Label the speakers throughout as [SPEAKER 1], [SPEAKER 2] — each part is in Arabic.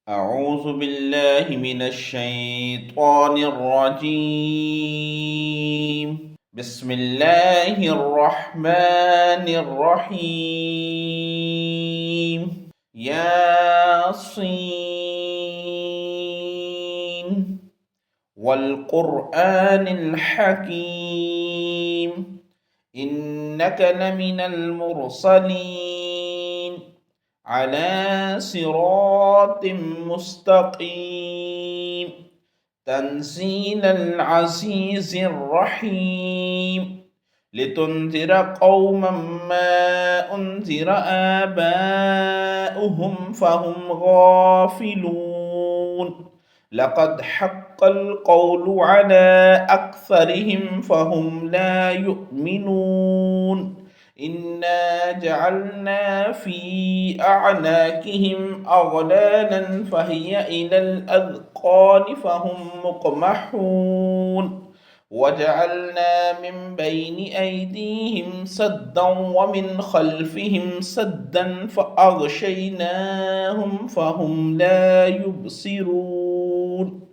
[SPEAKER 1] أعوذ بالله من الشيطان الرجيم. بسم الله الرحمن الرحيم. ياسين والقرآن الحكيم إنك لمن المرسلين على صراط مستقيم تنزيل العزيز الرحيم لتنذر قوما ما أنذر آباؤهم فهم غافلون لقد حق القول على أكثرهم فهم لا يؤمنون إنا جعلنا في أعناقهم أغلالا فهي إلى الأذقان فهم مقمحون وجعلنا من بين أيديهم سدا ومن خلفهم سدا فأغشيناهم فهم لا يبصرون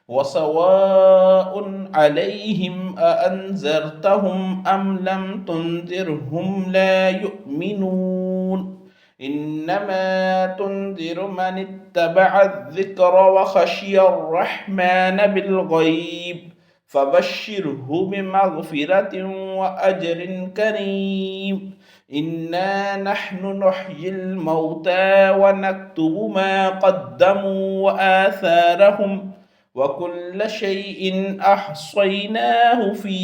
[SPEAKER 1] وسواء عليهم أأنذرتهم أم لم تنذرهم لا يؤمنون إنما تنذر من اتبع الذكر وخشي الرحمن بالغيب فبشره بمغفرة وأجر كريم إنا نحن نحيي الموتى ونكتب ما قدموا وآثارهم وكل شيء أحصيناه في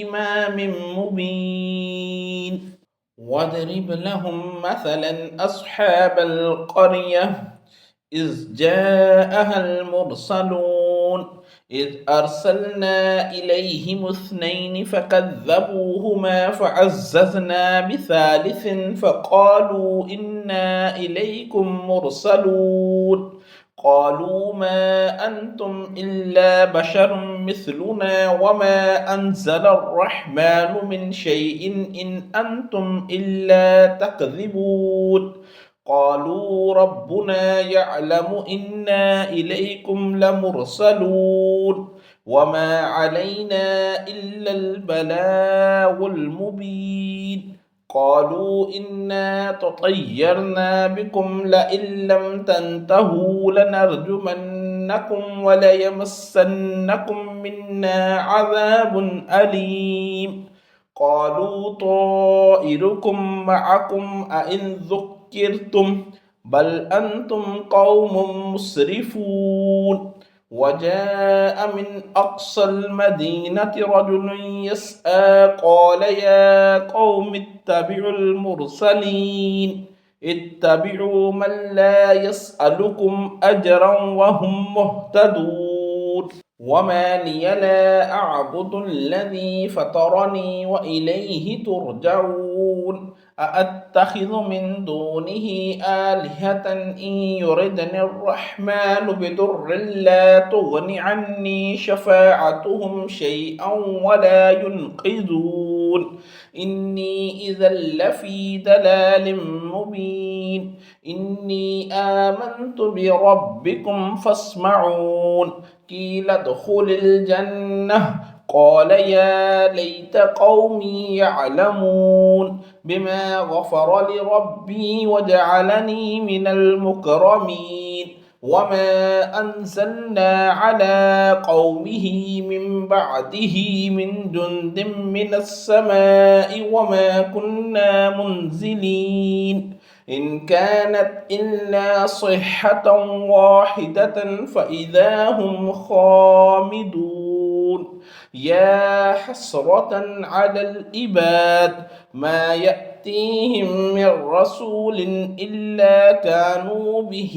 [SPEAKER 1] إمام مبين واضرب لهم مثلا أصحاب القرية إذ جاءها المرسلون إذ أرسلنا إليهم اثنين فكذبوهما فعززنا بثالث فقالوا إنا إليكم مرسلون قالوا ما أنتم إلا بشر مثلنا وما أنزل الرحمن من شيء إن أنتم إلا تكذبون قالوا ربنا يعلم إنا إليكم لمرسلون وما علينا إلا البلاغ المبين قالوا إنا تطيرنا بكم لئن لم تنتهوا لنرجمنكم وليمسنكم منا عذاب أليم قالوا طائركم معكم أئن ذكرتم بل أنتم قوم مسرفون وجاء من أقصى المدينة رجل يسعى قال يا قوم اتبعوا المرسلين اتبعوا من لا يسألكم أجرا وهم مهتدون وما لي لا أعبد الذي فطرني وإليه ترجعون أأتخذ من دونه آلهة إن يردني الرحمن بضر لا تغن عني شفاعتهم شيئا ولا ينقذون إني إذا لفي دلال مبين إني آمنت بربكم فاسمعون قيل ادخل الجنة قال يا ليت قومي يعلمون بما غفر لربي وجعلني من المكرمين وما أنزلنا على قومه من بعده من جند من السماء وما كنا منزلين إن كانت إلا صيحة واحدة فإذا هم خامدون يا حسرة على العباد ما يأتيهم من رسول إلا كانوا به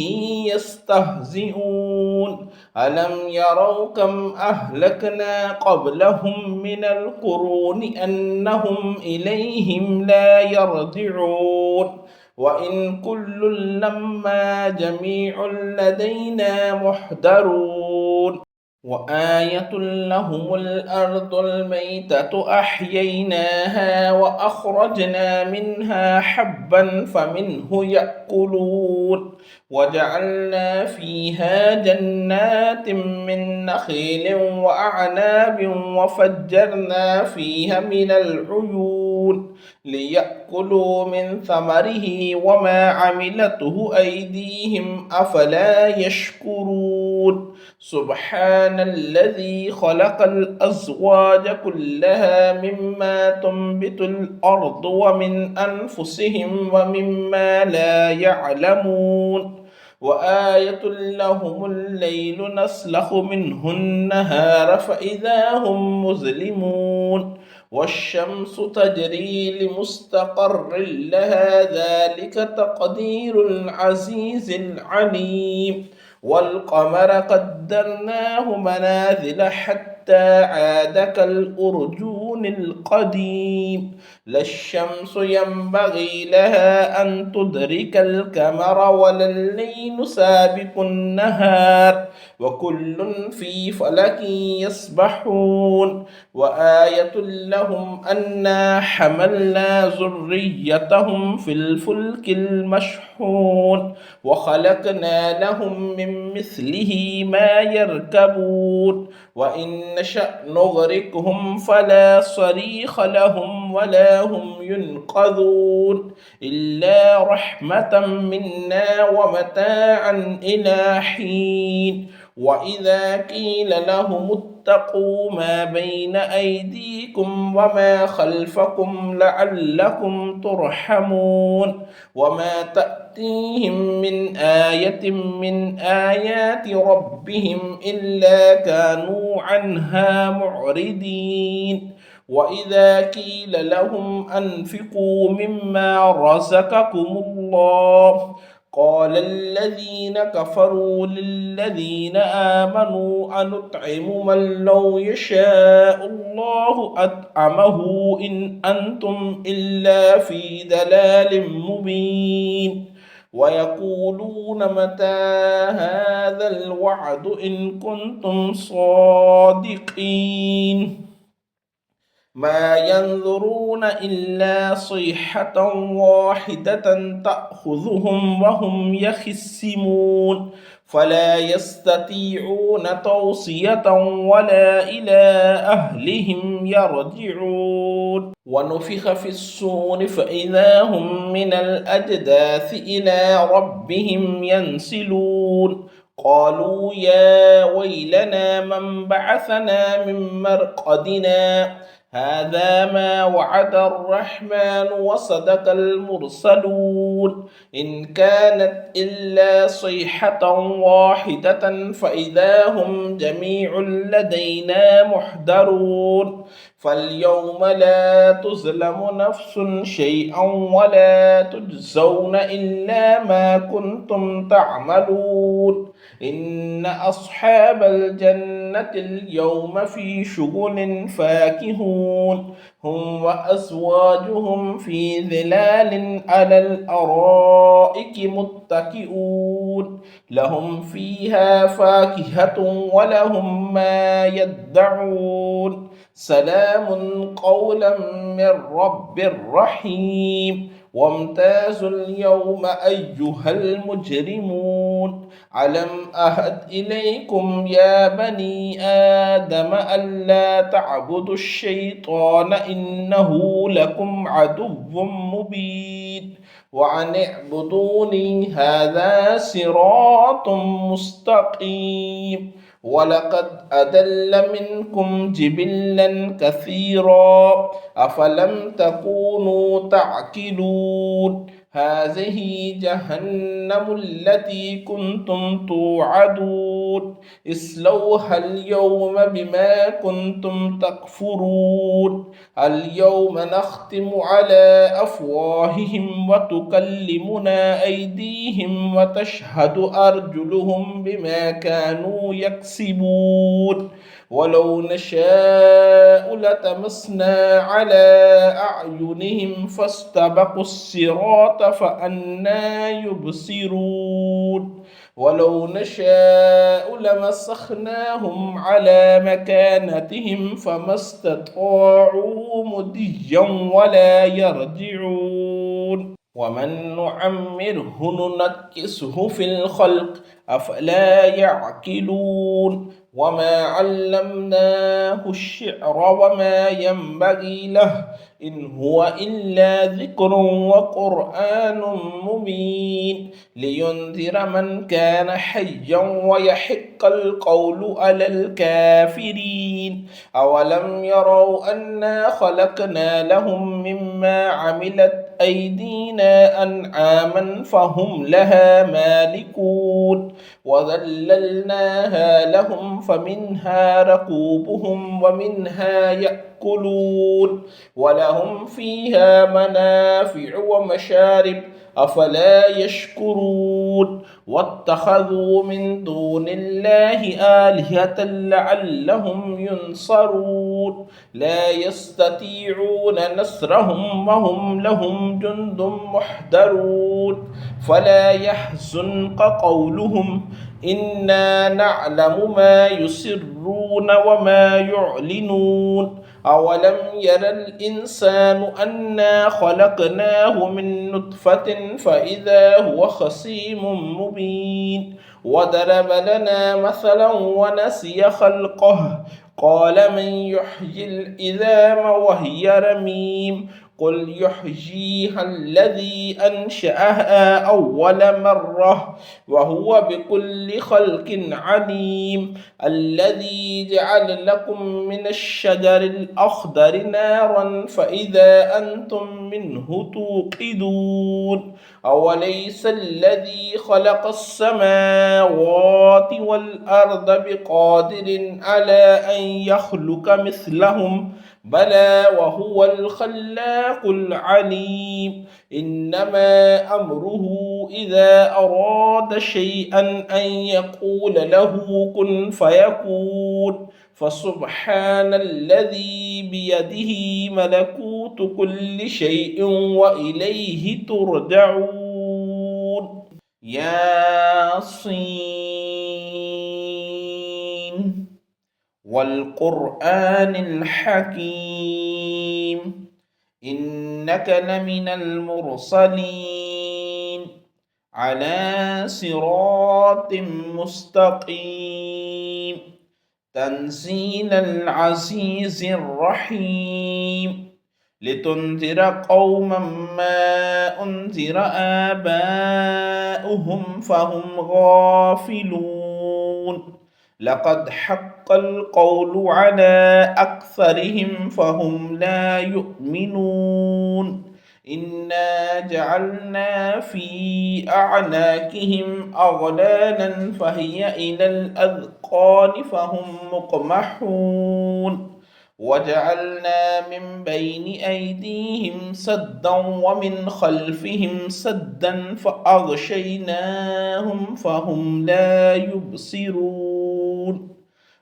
[SPEAKER 1] يستهزئون ألم يروا كم أهلكنا قبلهم من القرون أنهم إليهم لا يرجعون وإن كل لما جميع لدينا محضرون وآية لهم الأرض الميتة أحييناها وأخرجنا منها حبا فمنه يأكلون وجعلنا فيها جنات من نخيل وأعناب وفجرنا فيها من العيون ليأكلوا من ثمره وما عملته أيديهم أفلا يشكرون سبحان الذي خلق الأزواج كلها مما تنبت الأرض ومن أنفسهم ومما لا يعلمون وآية لهم الليل نسلخ منه النهار فإذا هم مظلمون والشمس تجري لمستقر لها ذلك تقدير العزيز العليم والقمر قدرناه منازل حتى عاد كالأرجون القديم لا الشمس ينبغي لها أن تدرك القمر ولا الليل سابق النهار وكل في فلك يسبحون وآية لهم أنا حملنا ذريتهم في الفلك المشحون وخلقنا لهم من مثله ما يركبون وإن نشأ نغرقهم فلا صريخ لهم ولا هم ينقذون إلا رحمة منا ومتاعا إلى حين وإذا قيل لهم اتقوا ما بين أيديكم وما خلفكم لعلكم ترحمون وما تأتيهم من آية من آيات ربهم إلا كانوا عنها معرضين وإذا قيل لهم أنفقوا مما رزقكم الله قال الذين كفروا للذين آمنوا أنطعم من لو يشاء الله أطعمه إن أنتم إلا في ضلال مبين ويقولون متى هذا الوعد إن كنتم صادقين ما ينظرون إلا صيحة واحدة تأخذهم وهم يخصمون فلا يستطيعون توصية ولا إلى أهلهم يرجعون ونفخ في الصور فإذا هم من الأجداث إلى ربهم ينسلون قالوا يا ويلنا من بعثنا من مرقدنا هذا ما وعد الرحمن وصدق المرسلون إن كانت إلا صيحة واحدة فإذا هم جميع لدينا محضرون فاليوم لا تظلم نفس شيئا ولا تجزون إلا ما كنتم تعملون إن أصحاب الجنة اليوم في شغل فاكهون هم وأزواجهم في ظلال على الأرائك متكئون لهم فيها فاكهة ولهم ما يدعون سلام قولا من رب رحيم وامتازوا اليوم أيها المجرمون ألم أهد إليكم يا بني آدم ألا تعبدوا الشيطان إنه لكم عدو مبين وأن اعبدوني هذا صراط مستقيم ولقد أضل منكم جبلا كثيرا أفلم تكونوا تعقلون هذه جهنم التي كنتم توعدون اصلوها اليوم بما كنتم تكفرون اليوم نختم على أفواههم وتكلمنا أيديهم وتشهد أرجلهم بما كانوا يكسبون ولو نشاء لطمسنا على أعينهم فاستبقوا الصراط فأنى يبصرون ولو نشاء لمسخناهم على مكانتهم فما استطاعوا مضيا ولا يرجعون ومن نعمره ننكسه في الخلق أفلا يعقلون وما علمناه الشعر وما ينبغي له إن هو إلا ذكر وقرآن مبين لينذر من كان حيا ويحق القول على الكافرين أولم يروا أنا خلقنا لهم مما عملت أيدينا أنعاما فهم لها مالكون وذللناها لهم فمنها ركوبهم ومنها يأكلون ولهم فيها منافع ومشارب أفلا يشكرون واتخذوا من دون الله آلهة لعلهم ينصرون لا يستطيعون نصرهم وهم لهم جند محضرون فلا يحزنك قولهم إنا نعلم ما يسرون وما يعلنون أولم ير الإنسان أنا خلقناه من نطفة فإذا هو خصيم مبين وضرب لنا مثلا ونسي خلقه قال من يحيي العظام وهي رميم قل يحييها الذي أنشأها أول مرة وهو بكل خلق عليم الذي جعل لكم من الشجر الأخضر نارا فإذا أنتم منه توقدون أوليس الذي خلق السماوات والأرض بقادر على أن يخلق مثلهم بلى وهو الخلاق العليم إنما أمره إذا أراد شيئا أن يقول له كن فيكون فسبحان الذي بيده ملكوت كل شيء وإليه ترجعون ياسين والقرآن الحكيم إنك لمن المرسلين على صراط مستقيم تنزيل العزيز الرحيم لتنذر قوما ما أنذر آباؤهم فهم غافلون لقد حق القول على أكثرهم فهم لا يؤمنون إنا جعلنا في أعناقهم أغلالا فهي إلى الأذقان فهم مقمحون وجعلنا من بين أيديهم سدا ومن خلفهم سدا فأغشيناهم فهم لا يبصرون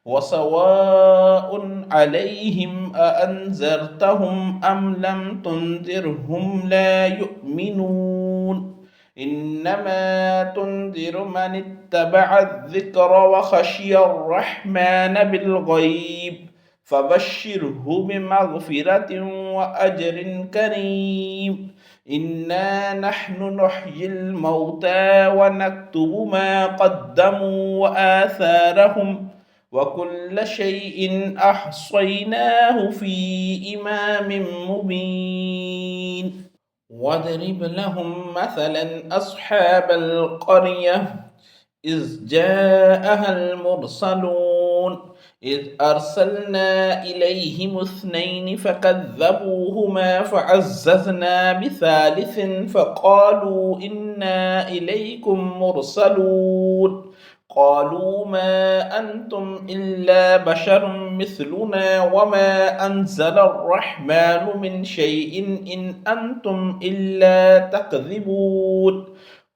[SPEAKER 1] وسواء عليهم أأنذرتهم أم لم تنذرهم لا يؤمنون إنما تنذر من اتبع الذكر وخشي الرحمن بالغيب فبشره بمغفرة وأجر كريم إنا نحن نحيي الموتى ونكتب ما قدموا وآثارهم وكل شيء أحصيناه في إمام مبين واضرب لهم مثلا أصحاب القرية إذ جاءها المرسلون إذ أرسلنا إليهم اثنين فكذبوهما فعززنا بثالث فقالوا إنا إليكم مرسلون قالوا ما أنتم إلا بشر مثلنا وما أنزل الرحمن من شيء إن أنتم إلا تكذبون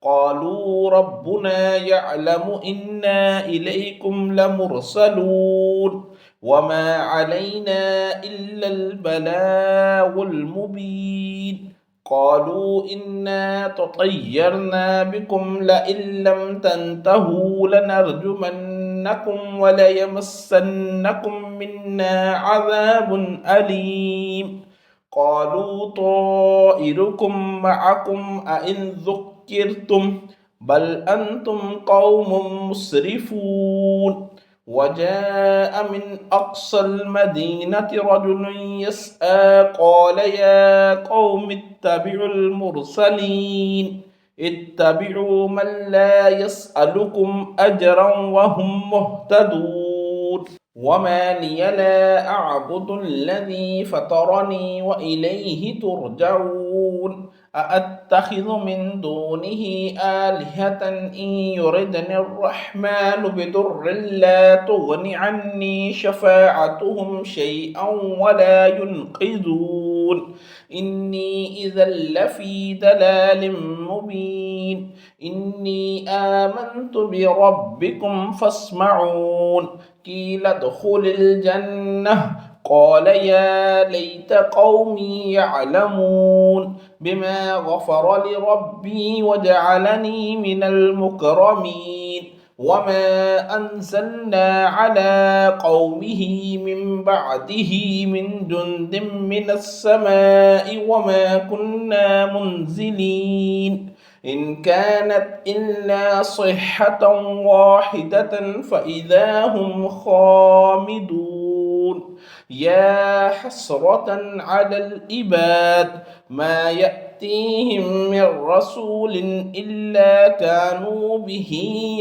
[SPEAKER 1] قالوا ربنا يعلم إنا إليكم لمرسلون وما علينا إلا البلاغ المبين قالوا إنا تطيرنا بكم لئن لم تنتهوا لنرجمنكم وليمسنكم منا عذاب أليم قالوا طائركم معكم أئن ذكرتم بل أنتم قوم مسرفون وجاء من أقصى المدينة رجل يسعى قال يا قوم اتبعوا المرسلين اتبعوا من لا يسألكم أجرا وهم مهتدون وما لي لا أعبد الذي فطرني وإليه ترجعون أأتخذ من دونه آلهة إن يردني الرحمن بضر لا تغن عني شفاعتهم شيئا ولا ينقذون إني إذا لفي ضلال مبين إني آمنت بربكم فاسمعون قيل ادخل الجنة قال يا ليت قومي يعلمون بما غفر لربي وجعلني من المكرمين وما أنزلنا على قومه من بعده من جند من السماء وما كنا منزلين إن كانت إلا صيحة واحدة فإذا هم خامدون يا حسرة على العباد ما يأتيهم من رسول إلا كانوا به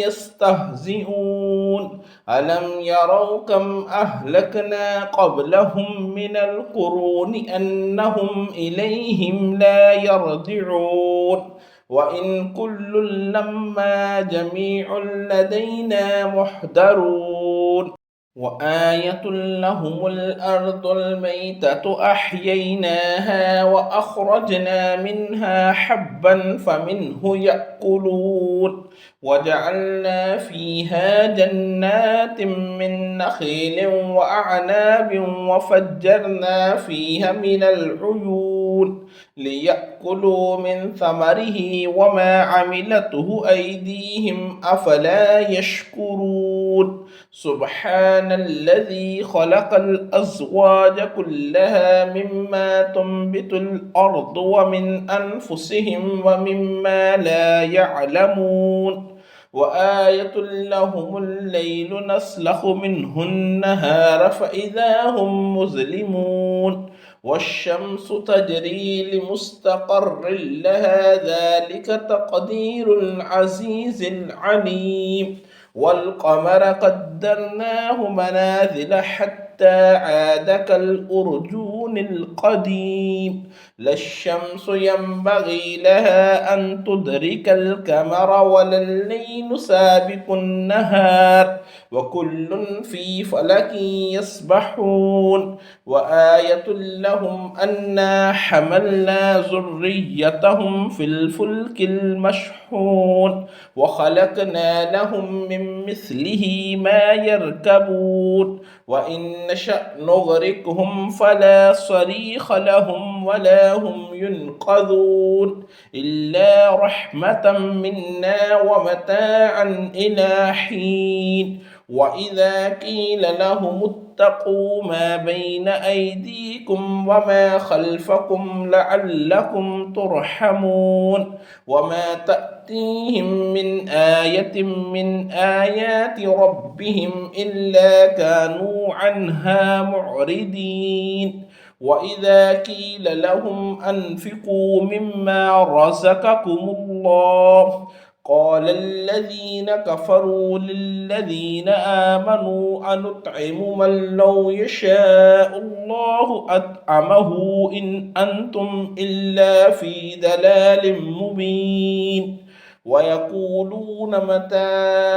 [SPEAKER 1] يستهزئون ألم يروا كم أهلكنا قبلهم من القرون أنهم إليهم لا يرجعون وإن كل لما جميع لدينا محضرون وآية لهم الأرض الميتة أحييناها وأخرجنا منها حبا فمنه يأكلون وجعلنا فيها جنات من نخيل وأعناب وفجرنا فيها من العيون ليأكلوا من ثمره وما عملته أيديهم أفلا يشكرون سبحان الذي خلق الأزواج كلها مما تنبت الأرض ومن أنفسهم ومما لا يعلمون وآية لهم الليل نسلخ منه النهار فإذا هم مظلمون والشمس تجري لمستقر لها ذلك تقدير العزيز العليم والقمر قدرناه منازل حتى عاد كالأرجون القديم لا الشمس ينبغي لها أن تدرك القمر ولا الليل سابق النهار وكل في فلك يسبحون وآية لهم أنا حملنا ذريتهم في الفلك المشحون وخلقنا لهم من مثله ما يركبون وإن نشأ نغرقهم فلا صريخ لهم ولا هم ينقذون إلا رحمة منا ومتاعا إلى حين وإذا قيل لهم اتقوا ما بين أيديكم وما خلفكم لعلكم ترحمون وما تأتيهم من آية من آيات ربهم إلا كانوا عنها معرضين وإذا قيل لهم أنفقوا مما رزقكم الله قال الذين كفروا للذين آمنوا أنطعم من لو يشاء الله أطعمه إن أنتم إلا في ضلال مبين ويقولون متى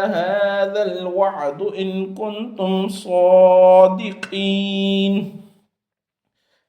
[SPEAKER 1] هذا الوعد إن كنتم صادقين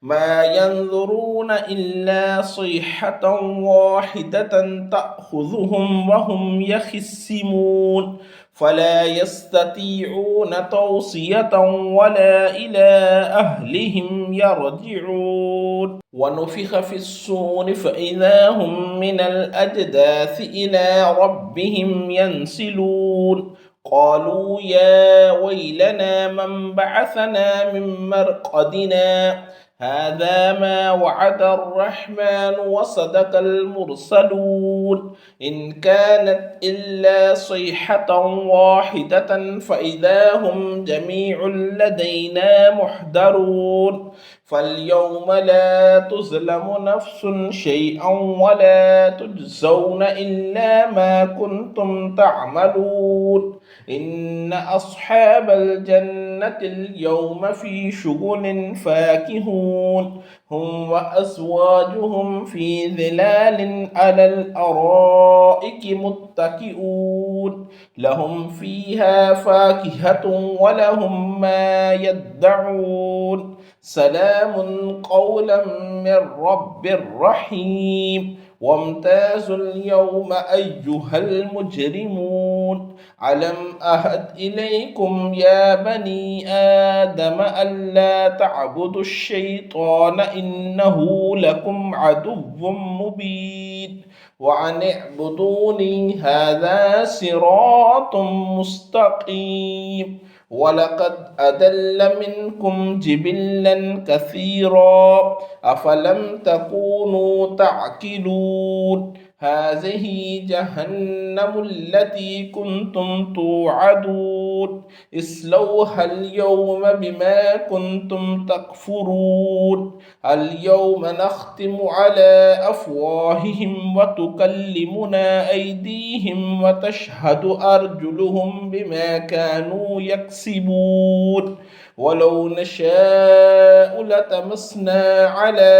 [SPEAKER 1] ما ينظرون إلا صيحة واحدة تأخذهم وهم يخصمون فلا يستطيعون توصية ولا إلى أهلهم يرجعون ونفخ في الصور فإذا هم من الأجداث إلى ربهم ينسلون قالوا يا ويلنا من بعثنا من مرقدنا هذا ما وعد الرحمن وصدق المرسلون إن كانت إلا صيحة واحدة فإذا هم جميع لدينا محضرون فاليوم لا تظلم نفس شيئا ولا تجزون إلا ما كنتم تعملون إن أصحاب الجنة اليوم في شغل فاكهون هم وأزواجهم في ظلال على الأرائك متكئون لهم فيها فاكهة ولهم ما يدعون سلام قولا من رب رحيم وامتازوا اليوم أيها المجرمون ألم أهد إليكم يا بني آدم ألا تعبدوا الشيطان إنه لكم عدو مبين وأن اعبدوني هذا صراط مستقيم ولقد أضل منكم جبلا كثيرا أفلم تكونوا تعقلون هذه جهنم التي كنتم توعدون اصلوها اليوم بما كنتم تكفرون اليوم نختم على أفواههم وتكلمنا أيديهم وتشهد أرجلهم بما كانوا يكسبون ولو نشاء لطمسنا على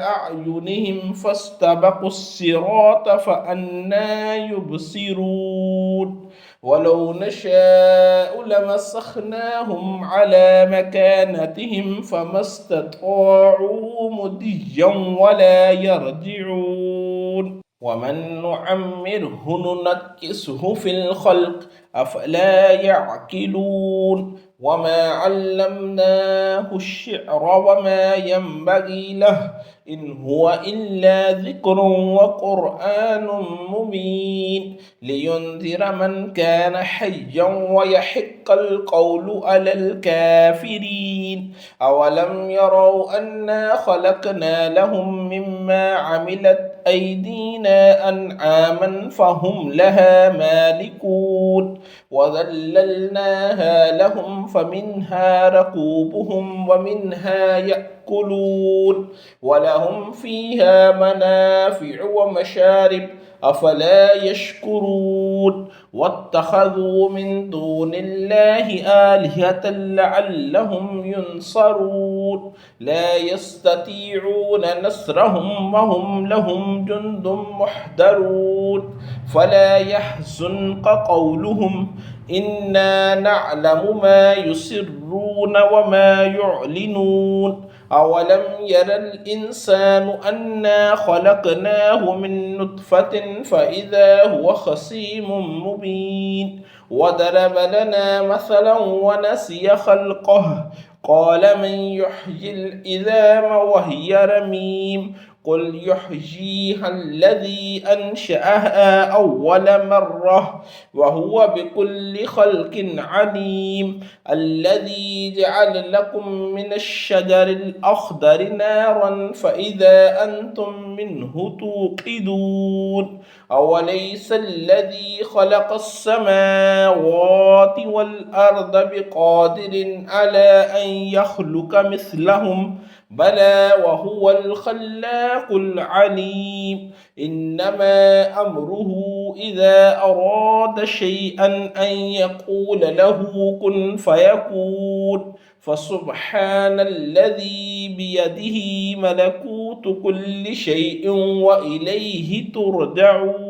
[SPEAKER 1] أعينهم فاستبقوا الصراط فأنى يبصرون ولو نشاء لمسخناهم على مكانتهم فما استطاعوا مضيا ولا يرجعون ومن نعمره ننكسه في الخلق أفلا يعقلون وما علمناه الشعر وما ينبغي له إن هو إلا ذكر وقرآن مبين لينذر من كان حيا ويحق القول على الكافرين أولم يروا أنا خلقنا لهم مما عملت أيدينا أنعاما فهم لها مالكون وذللناها لهم فمنها ركوبهم ومنها يأكلون ولهم فيها منافع ومشارب أفلا يشكرون واتخذوا من دون الله آلهة لعلهم ينصرون لا يستطيعون نصرهم وهم لهم جند محضرون فلا يحزنك قولهم إنا نعلم ما يسرون وما يعلنون أولم ير الإنسان أنا خلقناه من نطفة فإذا هو خصيم مبين وضرب لنا مثلا ونسي خلقه قال من يحيي العظام وهي رميم قل يحييها الذي أنشأها أول مرة وهو بكل خلق عليم الذي جعل لكم من الشجر الأخضر نارا فإذا أنتم منه توقدون أوليس الذي خلق السماوات والأرض بقادر على أن يخلق مثلهم بلى وهو الخلاق العليم إنما أمره إذا أراد شيئا أن يقول له كن فيكون فسبحان الذي بيده ملكوت كل شيء وإليه ترجعون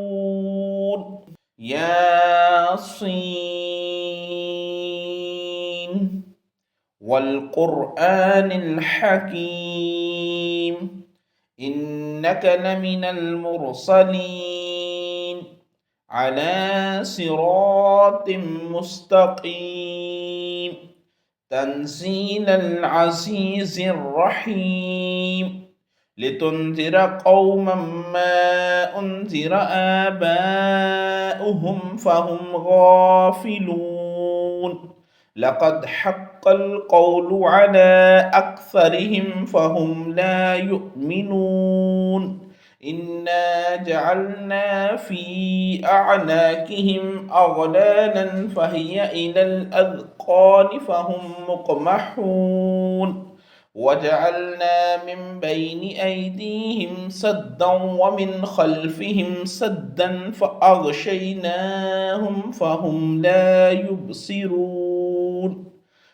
[SPEAKER 1] ياسين والقرآن الحكيم إنك لمن المرسلين على صراط مستقيم تنزيل العزيز الرحيم لتنذر قوما ما أنذر آباؤهم فهم غافلون لقد حق القول على أكثرهم فهم لا يؤمنون إنا جعلنا في أعناقهم أغلالا فهي إلى الأذقان فهم مقمحون وجعلنا من بين أيديهم سدا ومن خلفهم سدا فأغشيناهم فهم لا يبصرون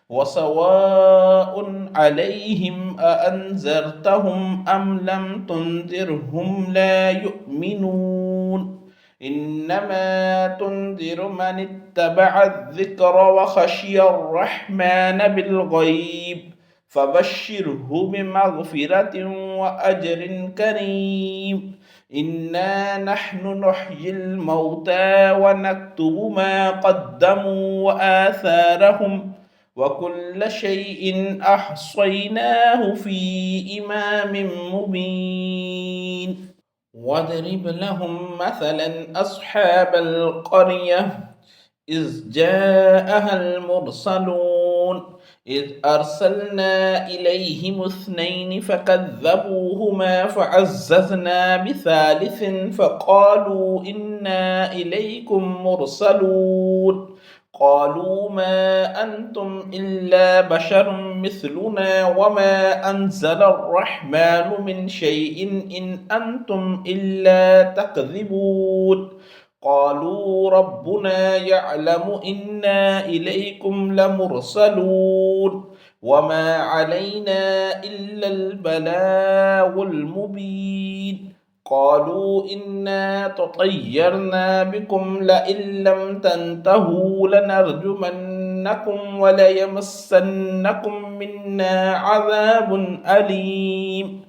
[SPEAKER 1] وسواء عليهم أأنذرتهم أم لم تنذرهم لا يؤمنون إنما تنذر من اتبع الذكر وخشي الرحمن بالغيب فبشره بمغفرة وأجر كريم إنا نحن نحيي الموتى ونكتب ما قدموا وآثارهم وكل شيء أحصيناه في إمام مبين واضرب لهم مثلا أصحاب القرية إذ جاءها المرسلون إذ أرسلنا إليهم اثنين فكذبوهما فعززنا بثالث فقالوا إنا إليكم مرسلون قالوا ما أنتم إلا بشر مثلنا وما أنزل الرحمن من شيء إن أنتم إلا تكذبون قالوا ربنا يعلم إنا إليكم لمرسلون وما علينا إلا البلاغ المبين قالوا إنا تطيرنا بكم لئن لم تنتهوا لنرجمنكم وليمسنكم منا عذاب أليم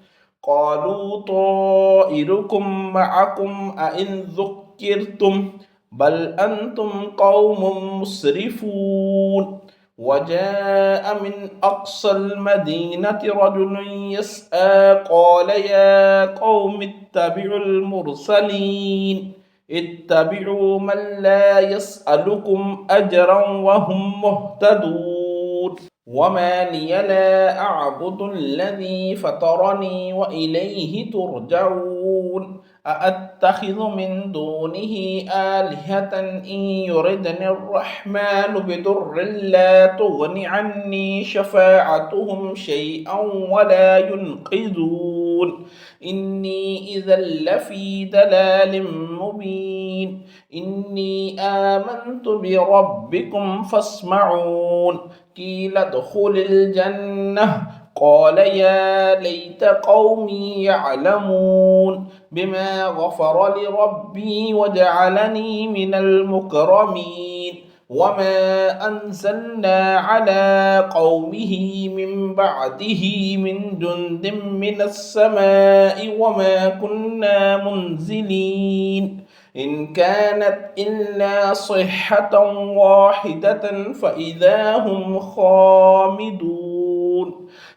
[SPEAKER 1] قالوا طائركم معكم أئن ذكرتم بل أنتم قوم مسرفون وجاء من أقصى المدينة رجل يسعى قال يا قوم اتبعوا المرسلين اتبعوا من لا يسألكم أجرا وهم مهتدون وما لي لا أعبد الذي فطرني وإليه ترجعون أأتخذ من دونه آلهة إن يردني الرحمن بضر لا تغن عني شفاعتهم شيئا ولا ينقذون إني إذا لفي دلال مبين إني آمنت بربكم فاسمعون قيل ادخل الجنة قال يا ليت قومي يعلمون بما غفر لربي وجعلني من المكرمين وما أنزلنا على قومه من بعده من جند من السماء وما كنا منزلين إن كانت إلا صيحة واحدة فإذا هم خامدون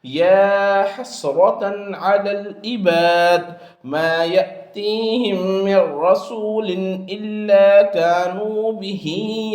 [SPEAKER 1] يا حسرة على العباد ما يأتيهم من رسول إلا كانوا به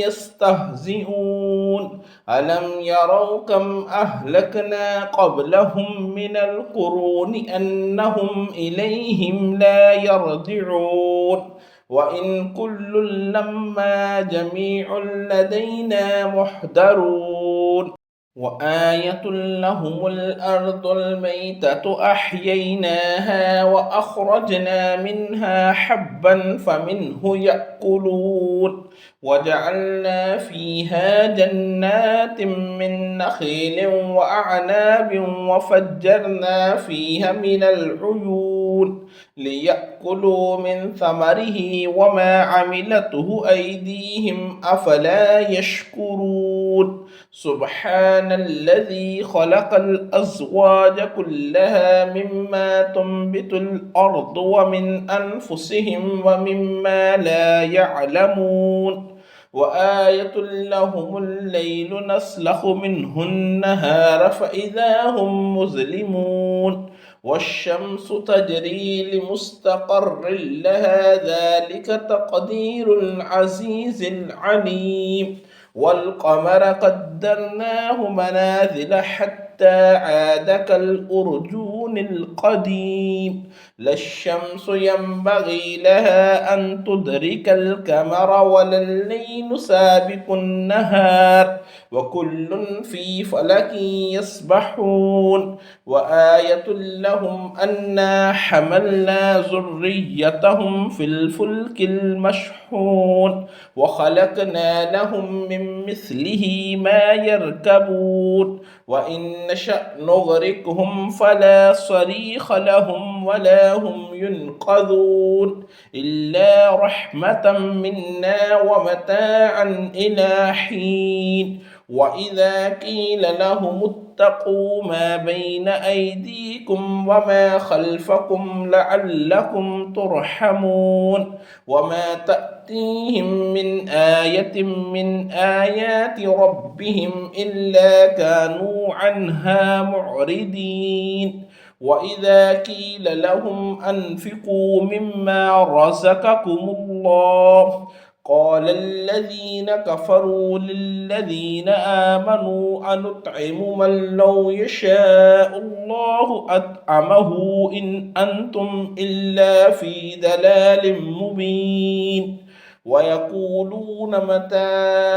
[SPEAKER 1] يستهزئون ألم يروا كم أهلكنا قبلهم من القرون أنهم إليهم لا يرجعون وإن كل لما جميع لدينا محضرون وآية لهم الأرض الميتة أحييناها وأخرجنا منها حبا فمنه يأكلون وجعلنا فيها جنات من نخيل وأعناب وفجرنا فيها من العيون ليأكلوا من ثمره وما عملته أيديهم أفلا يشكرون سبحان الذي خلق الأزواج كلها مما تنبت الأرض ومن أنفسهم ومما لا يعلمون وآية لهم الليل نسلخ منه النهار فإذا هم مظلمون والشمس تجري لمستقر لها ذلك تقدير العزيز العليم والقمر قدرناه منازل حتى عاد كالأرجون القديم لا الشمس ينبغي لها أن تدرك القمر ولا الليل سابق النهار وكل في فلك يسبحون وآية لهم أنا حملنا ذريتهم في الفلك المشحون وخلقنا لهم من مثله ما يركبون وإن نشأ نغرقهم فلا صريخ لهم ولا هم ينقذون إلا رحمة منا ومتاعا إلى حين وإذا قيل لهم اتقوا ما بين أيديكم وما خلفكم لعلكم ترحمون وما تأتيهم من آية من آيات ربهم إلا كانوا عنها معرضين وإذا قيل لهم أنفقوا مما رزقكم الله قال الذين كفروا للذين آمنوا أنطعم من لو يشاء الله أطعمه إن أنتم إلا في ضلال مبين ويقولون متى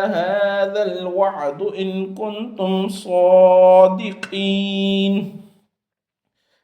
[SPEAKER 1] هذا الوعد إن كنتم صادقين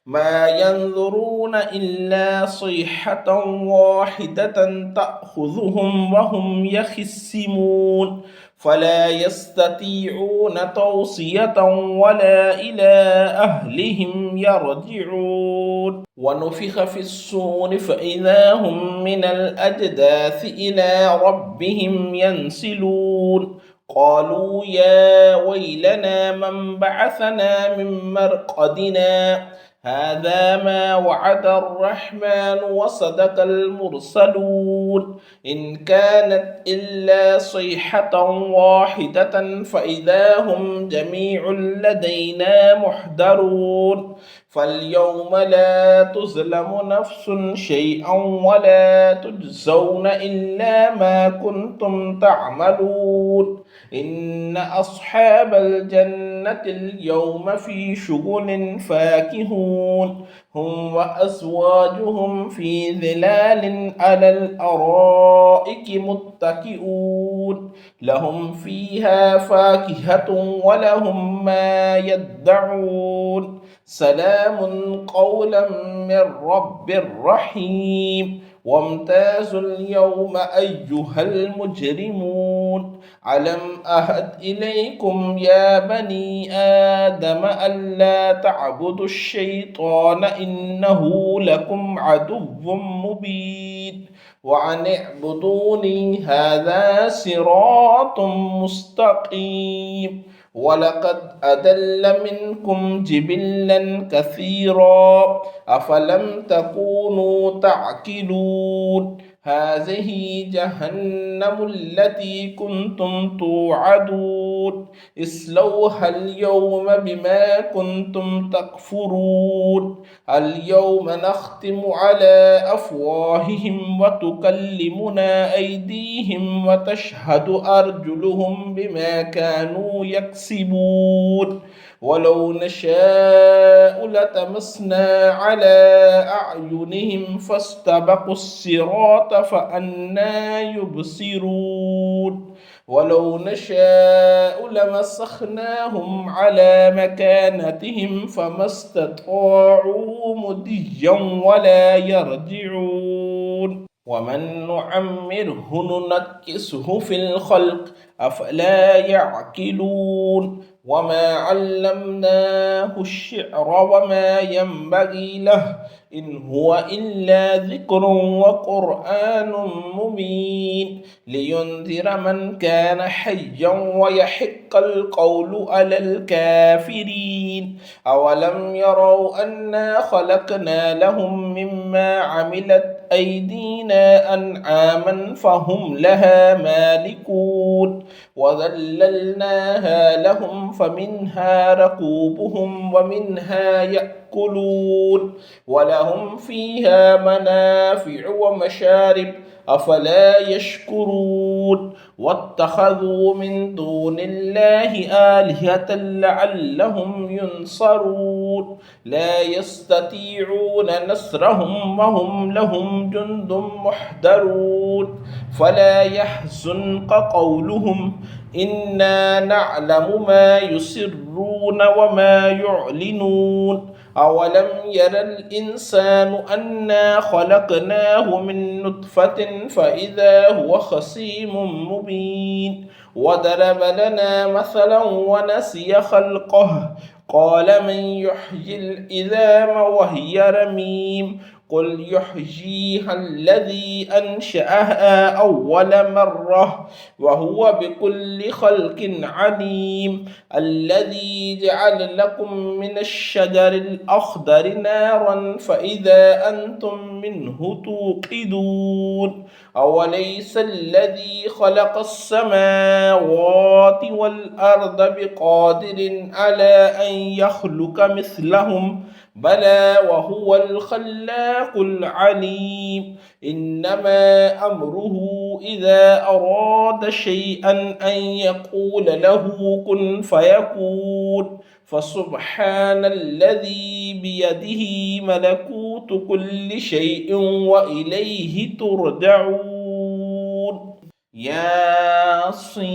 [SPEAKER 1] ما ينظرون إلا صيحة واحدة تأخذهم وهم يخصمون فلا يستطيعون توصية ولا إلى أهلهم يرجعون ونفخ في الصور فإذا هم من الأجداث إلى ربهم ينسلون قالوا يا ويلنا من بعثنا من مرقدنا هذا ما وعد الرحمن وصدق المرسلون إن كانت إلا صيحة واحدة فإذا هم جميع لدينا محضرون فاليوم لا تظلم نفس شيئا ولا تجزون إلا ما كنتم تعملون إن أصحاب الجنة اليوم في شغل فاكهون هم وأزواجهم في ظلال على الأرائك متكئون لهم فيها فاكهة ولهم ما يدعون سلام قولا من رب رحيم وامتازوا اليوم أيها المجرمون ألم أهد إليكم يا بني آدم ألا تعبدوا الشيطان إنه لكم عدو مبين وأن اعبدوني هذا صراط مستقيم ولقد أضل منكم جبلا كثيرا أفلم تكونوا تعقلون هذه جهنم التي كنتم توعدون اصلوها اليوم بما كنتم تكفرون اليوم نختم على أفواههم وتكلمنا أيديهم وتشهد أرجلهم بما كانوا يكسبون ولو نشاء لطمسنا على أعينهم فاستبقوا الصراط فأنى يبصرون ولو نشاء لمسخناهم على مكانتهم فما استطاعوا مضيا ولا يرجعون ومن نعمره ننكسه في الخلق أفلا يعقلون وما علمناه الشعر وما ينبغي له إن هو إلا ذكر وقرآن مبين لينذر من كان حيا ويحق القول على الكافرين أولم يروا أنا خلقنا لهم مما عملت أيدينا أنعاما فهم لها مالكون وذللناها لهم فمنها ركوبهم ومنها يأكلون ولهم فيها منافع ومشارب أفلا يشكرون واتخذوا من دون الله آلهة لعلهم ينصرون لا يستطيعون نصرهم وهم لهم جند محضرون فلا يحزنك قولهم إنا نعلم ما يسرون وما يعلنون أولم ير الإنسان أنا خلقناه من نطفة فإذا هو خصيم مبين وضرب لنا مثلا ونسي خلقه قال من يحيي العظام وهي رميم قل يحييها الذي أنشأها أول مرة وهو بكل خلق عليم الذي جعل لكم من الشجر الأخضر نارا فإذا أنتم منه توقدون أوليس الذي خلق السماوات والأرض بقادر على أن يخلق مثلهم بلى وهو الخلاق العليم إنما أمره إذا أراد شيئا أن يقول له كن فيكون فسبحان الذي بيده ملكوت كل شيء وإليه ترجعون ياسين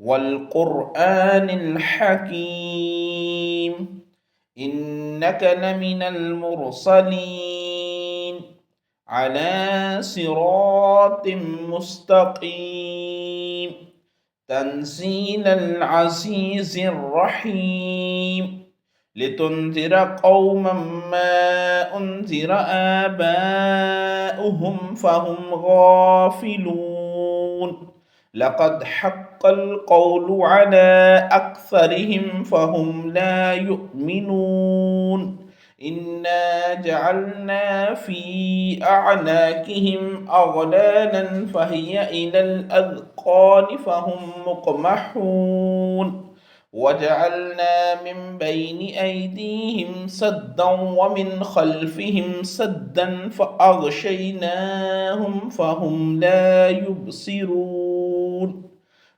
[SPEAKER 1] والقرآن الحكيم إنك لمن المرسلين على صراط مستقيم تنزيل العزيز الرحيم لتنذر قوما ما أنذر آباؤهم فهم غافلون لقد حق القول على أكثرهم فهم لا يؤمنون إنا جعلنا في أعناقهم أغلالا فهي إلى الأذقان فهم مقمحون وجعلنا من بين أيديهم سدا ومن خلفهم سدا فأغشيناهم فهم لا يبصرون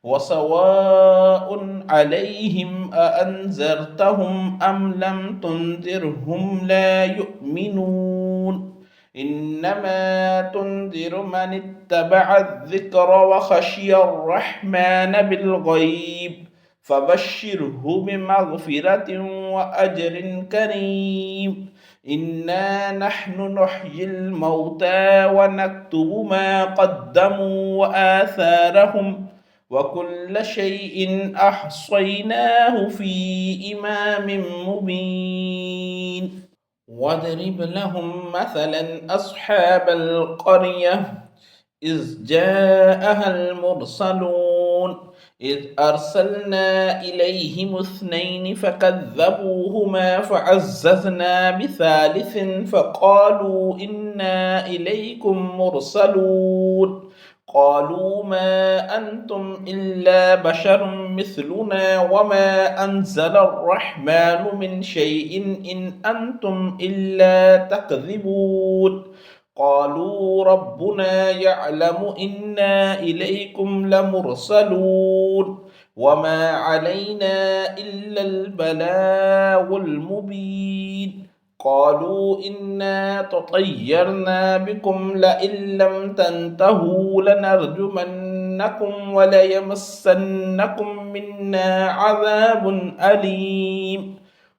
[SPEAKER 1] وسواء عليهم أأنذرتهم أم لم تنذرهم لا يؤمنون إنما تنذر من اتبع الذكر وخشي الرحمن بالغيب فبشره بمغفرة وأجر كريم إنا نحن نحيي الموتى ونكتب ما قدموا وآثارهم وكل شيء أحصيناه في إمام مبين واضرب لهم مثلا أصحاب القرية إذ جاءها المرسلون إذ أرسلنا إليهم اثنين فكذبوهما فعززنا بثالث فقالوا إنا إليكم مرسلون قالوا ما أنتم إلا بشر مثلنا وما أنزل الرحمن من شيء إن أنتم إلا تكذبون قالوا ربنا يعلم إنا إليكم لمرسلون وما علينا إلا البلاغ المبين قالوا إنا تطيرنا بكم لئن لم تنتهوا لنرجمنكم وليمسنكم منا عذاب أليم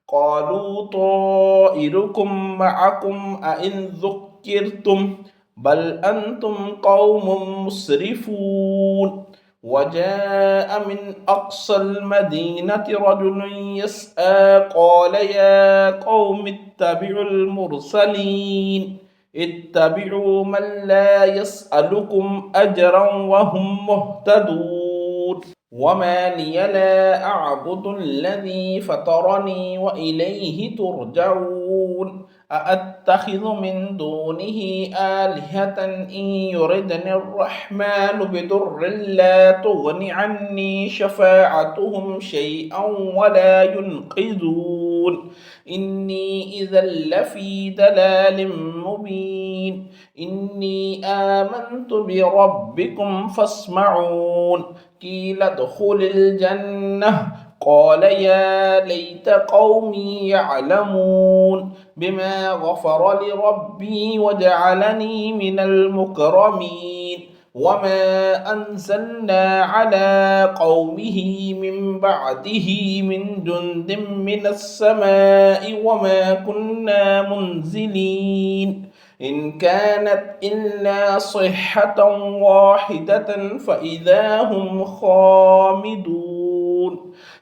[SPEAKER 1] قالوا طائركم معكم أئن ذكرتم بل أنتم قوم مسرفون وجاء من أقصى المدينة رجل يسعى قال يا قوم اتبعوا المرسلين اتبعوا من لا يسألكم أجرا وهم مهتدون وما لي لا أعبد الذي فطرني وإليه ترجعون أأتخذ من دونه آلهة إن يردني الرحمن بضر لا تغن عني شفاعتهم شيئا ولا ينقذون إني إذا لفي ضلال مبين إني آمنت بربكم فاسمعون قيل ادخل الجنة قال يا ليت قومي يعلمون بما غفر لربي وجعلني من المكرمين وما أنزلنا على قومه من بعده من جند من السماء وما كنا منزلين إن كانت إلا صيحة واحدة فإذا هم خامدون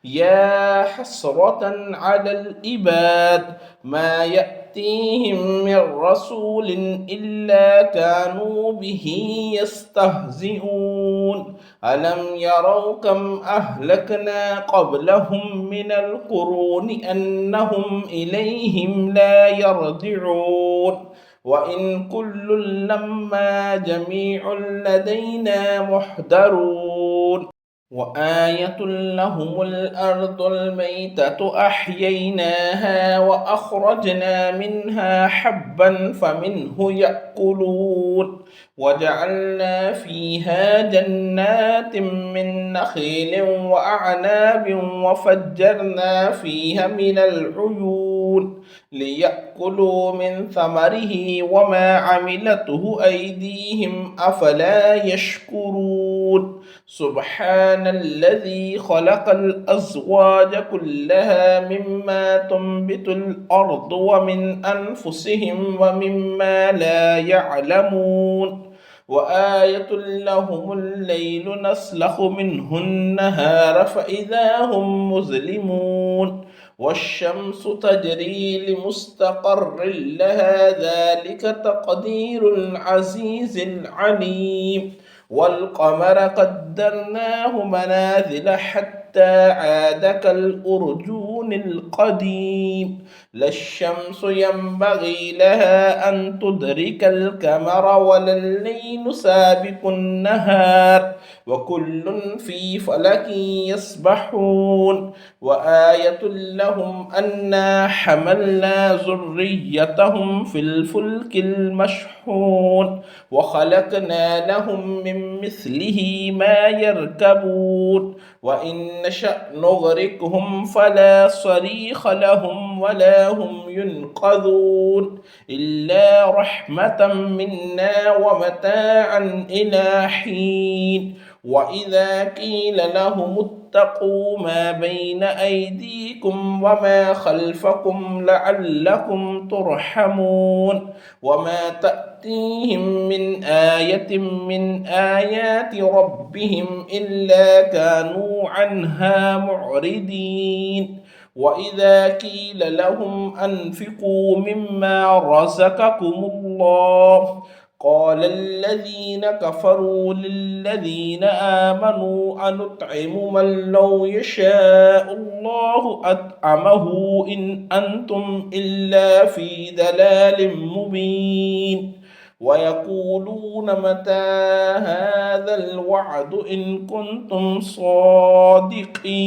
[SPEAKER 1] يا حسرة على العباد ما يأتيهم من رسول إلا كانوا به يستهزئون ألم يروا كم أهلكنا قبلهم من القرون أنهم إليهم لا يرجعون وإن كل لما جميع لدينا محضرون وآية لهم الأرض الميتة أحييناها وأخرجنا منها حبا فمنه يأكلون وجعلنا فيها جنات من نخيل وأعناب وفجرنا فيها من العيون ليأكلوا من ثمره وما عملته أيديهم أفلا يشكرون سبحان الذي خلق الأزواج كلها مما تنبت الأرض ومن أنفسهم ومما لا يعلمون وآية لهم الليل نسلخ منه النهار فإذا هم مظلمون والشمس تجري لمستقر لها ذلك تقدير العزيز العليم والقمر قدرناه منازل حتى عاد كالأرجون القديم لا الشمس ينبغي لها أن تدرك القمر ولا الليل سابق النهار وكل في فلك يسبحون وآية لهم أنا حملنا ذريتهم في الفلك المشحون وخلقنا لهم من مثله ما يركبون وإن نشأ نغرقهم فلا صريخ لهم ولا هم ينقذون إلا رحمة منا ومتاعا إلى حين وإذا قيل لهم اتقوا ما بين أيديكم وما خلفكم لعلكم ترحمون وما تأتيهم من آية من آيات ربهم إلا كانوا عنها معرضين وإذا قيل لهم أنفقوا مما رزقكم الله قال الذين كفروا للذين آمنوا أنطعم من لو يشاء الله أطعمه إن أنتم إلا في ضلال مبين ويقولون متى هذا الوعد إن كنتم صادقين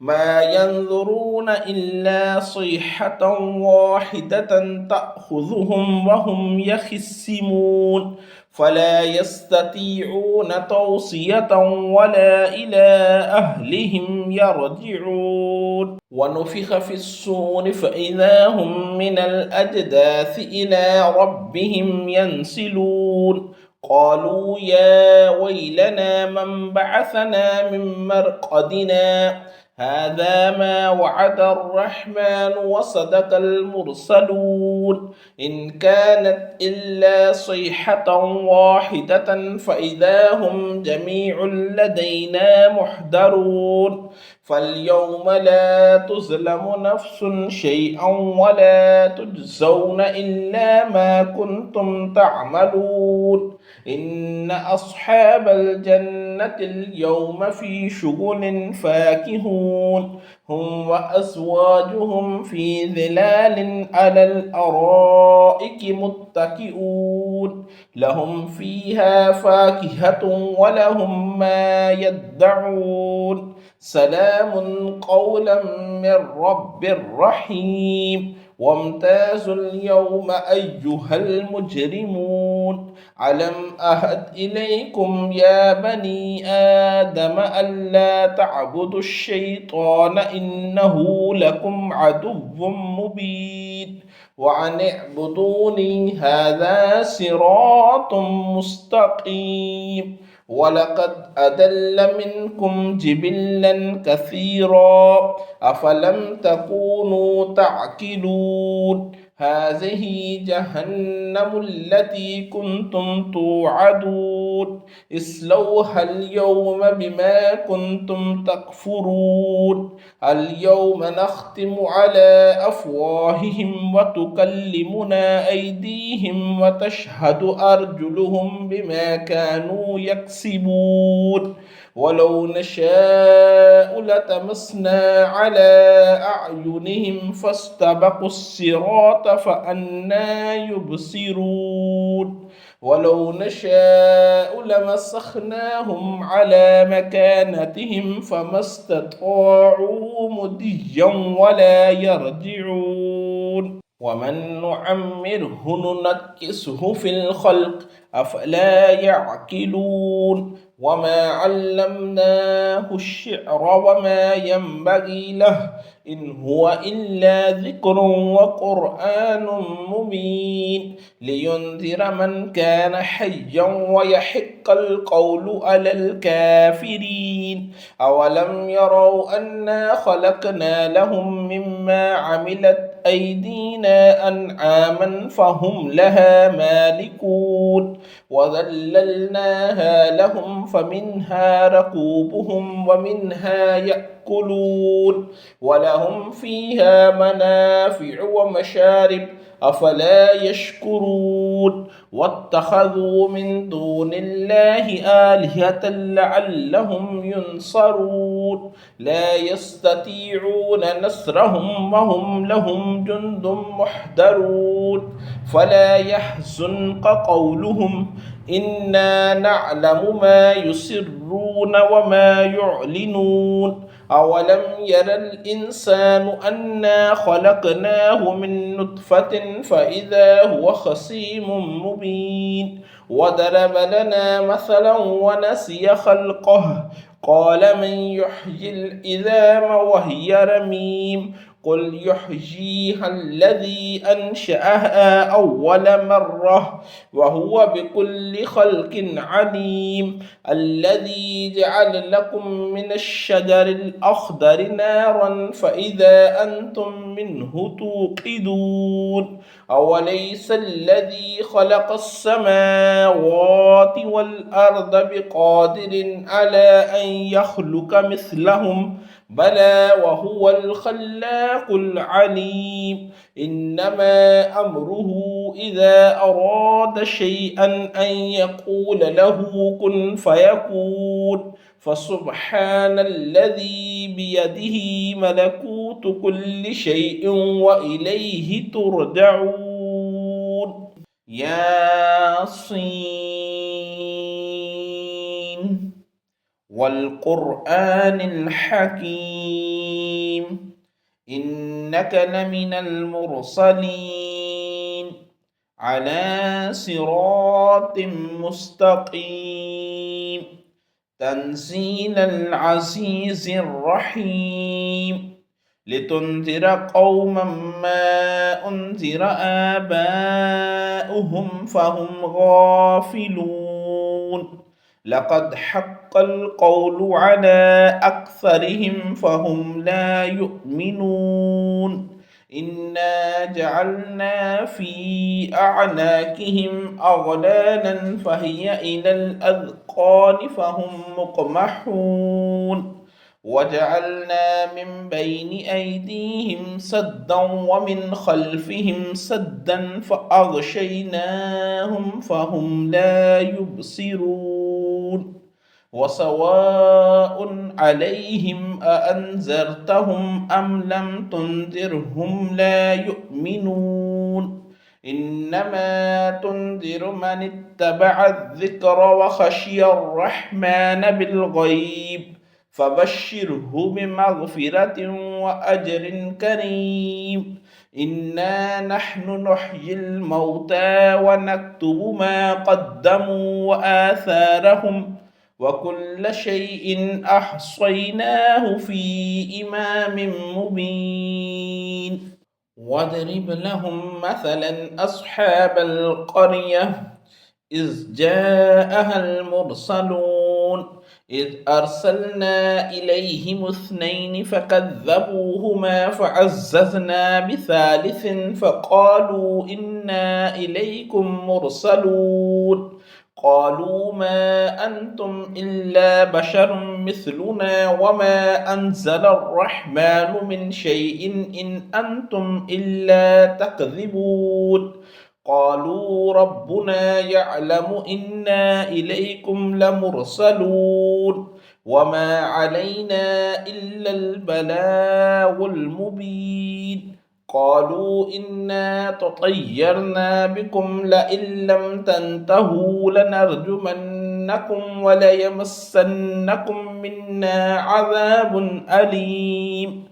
[SPEAKER 1] ما ينظرون إلا صيحة واحدة تأخذهم وهم يخصمون فلا يستطيعون توصية ولا إلى أهلهم يرجعون ونفخ في الصور فإذا هم من الأجداث إلى ربهم ينسلون قالوا يا ويلنا من بعثنا من مرقدنا هذا ما وعد الرحمن وصدق المرسلون إن كانت إلا صيحة واحدة فإذا هم جميع لدينا محضرون فاليوم لا تظلم نفس شيئا ولا تجزون إلا ما كنتم تعملون إن أصحاب الجنة اليوم في شغل فاكهون هم وأزواجهم في ظلال على الأرائك متكئون لهم فيها فاكهة ولهم ما يدعون سلام قولا من رب رحيم وامتازوا اليوم أيها المجرمون ألم أهد إليكم يا بني آدم ألا تعبدوا الشيطان إنه لكم عدو مبين وأن اعبدوني هذا صراط مستقيم ولقد أضل منكم جبلا كثيرا أفلم تكونوا تعقلون هذه جهنم التي كنتم توعدون اصلوها اليوم بما كنتم تكفرون اليوم نختم على أفواههم وتكلمنا أيديهم وتشهد أرجلهم بما كانوا يكسبون ولو نشاء لطمسنا على أعينهم فاستبقوا الصراط فأنى يبصرون ولو نشاء لمسخناهم على مكانتهم فما استطاعوا مضيا ولا يرجعون ومن نعمره ننكسه في الخلق أفلا يعقلون وما علمناه الشعر وما ينبغي له إن هو إلا ذكر وقرآن مبين لينذر من كان حيا ويحق القول على الكافرين أولم يروا أنا خلقنا لهم مما عملت أيدينا أنعاما فهم لها مالكون وذللناها لهم فمنها ركوبهم ومنها يأكلون ولهم فيها منافع ومشارب أفلا يشكرون واتخذوا من دون الله آلهة لعلهم ينصرون لا يستطيعون نصرهم وهم لهم جند محضرون فلا يحزنك قولهم إنا نعلم ما يسرون وما يعلنون أولم ير الإنسان أنا خلقناه من نطفة فإذا هو خصيم مبين وضرب لنا مثلا ونسي خلقه قال من يحيي العظام وهي رميم قل يحييها الذي أنشأها أول مرة وهو بكل خلق عليم الذي جعل لكم من الشجر الأخضر نارا فإذا أنتم منه توقدون أوليس الذي خلق السماوات والأرض بقادر على أن يخلق مثلهم بلى وهو الخلاق العليم إنما أمره إذا أراد شيئا أن يقول له كن فيكون فسبحان الذي بيده ملكوت كل شيء وإليه ترجعون ياسين والقرآن الحكيم إنك لمن المرسلين على صراط مستقيم تنزيل العزيز الرحيم لتنذر قوما ما أنذر آباؤهم فهم غافلون لقد حق حق القول على أكثرهم فهم لا يؤمنون إنا جعلنا في أعناقهم أغلالا فهي إلى الأذقان فهم مقمحون وجعلنا من بين أيديهم سدا ومن خلفهم سدا فأغشيناهم فهم لا يبصرون وسواء عليهم أأنذرتهم أم لم تنذرهم لا يؤمنون إنما تنذر من اتبع الذكر وخشي الرحمن بالغيب فبشره بمغفرة وأجر كريم إنا نحن نحيي الموتى ونكتب ما قدموا وآثارهم وكل شيء أحصيناه في إمام مبين واضرب لهم مثلا أصحاب القرية إذ جاءها المرسلون إذ أرسلنا إليهم اثنين فكذبوهما فعززنا بثالث فقالوا إنا إليكم مرسلون قالوا ما أنتم إلا بشر مثلنا وما أنزل الرحمن من شيء إن أنتم إلا تكذبون قالوا ربنا يعلم إنا إليكم لمرسلون وما علينا إلا البلاغ المبين قالوا إنا تطيرنا بكم لئن لم تنتهوا لنرجمنكم وليمسنكم منا عذاب أليم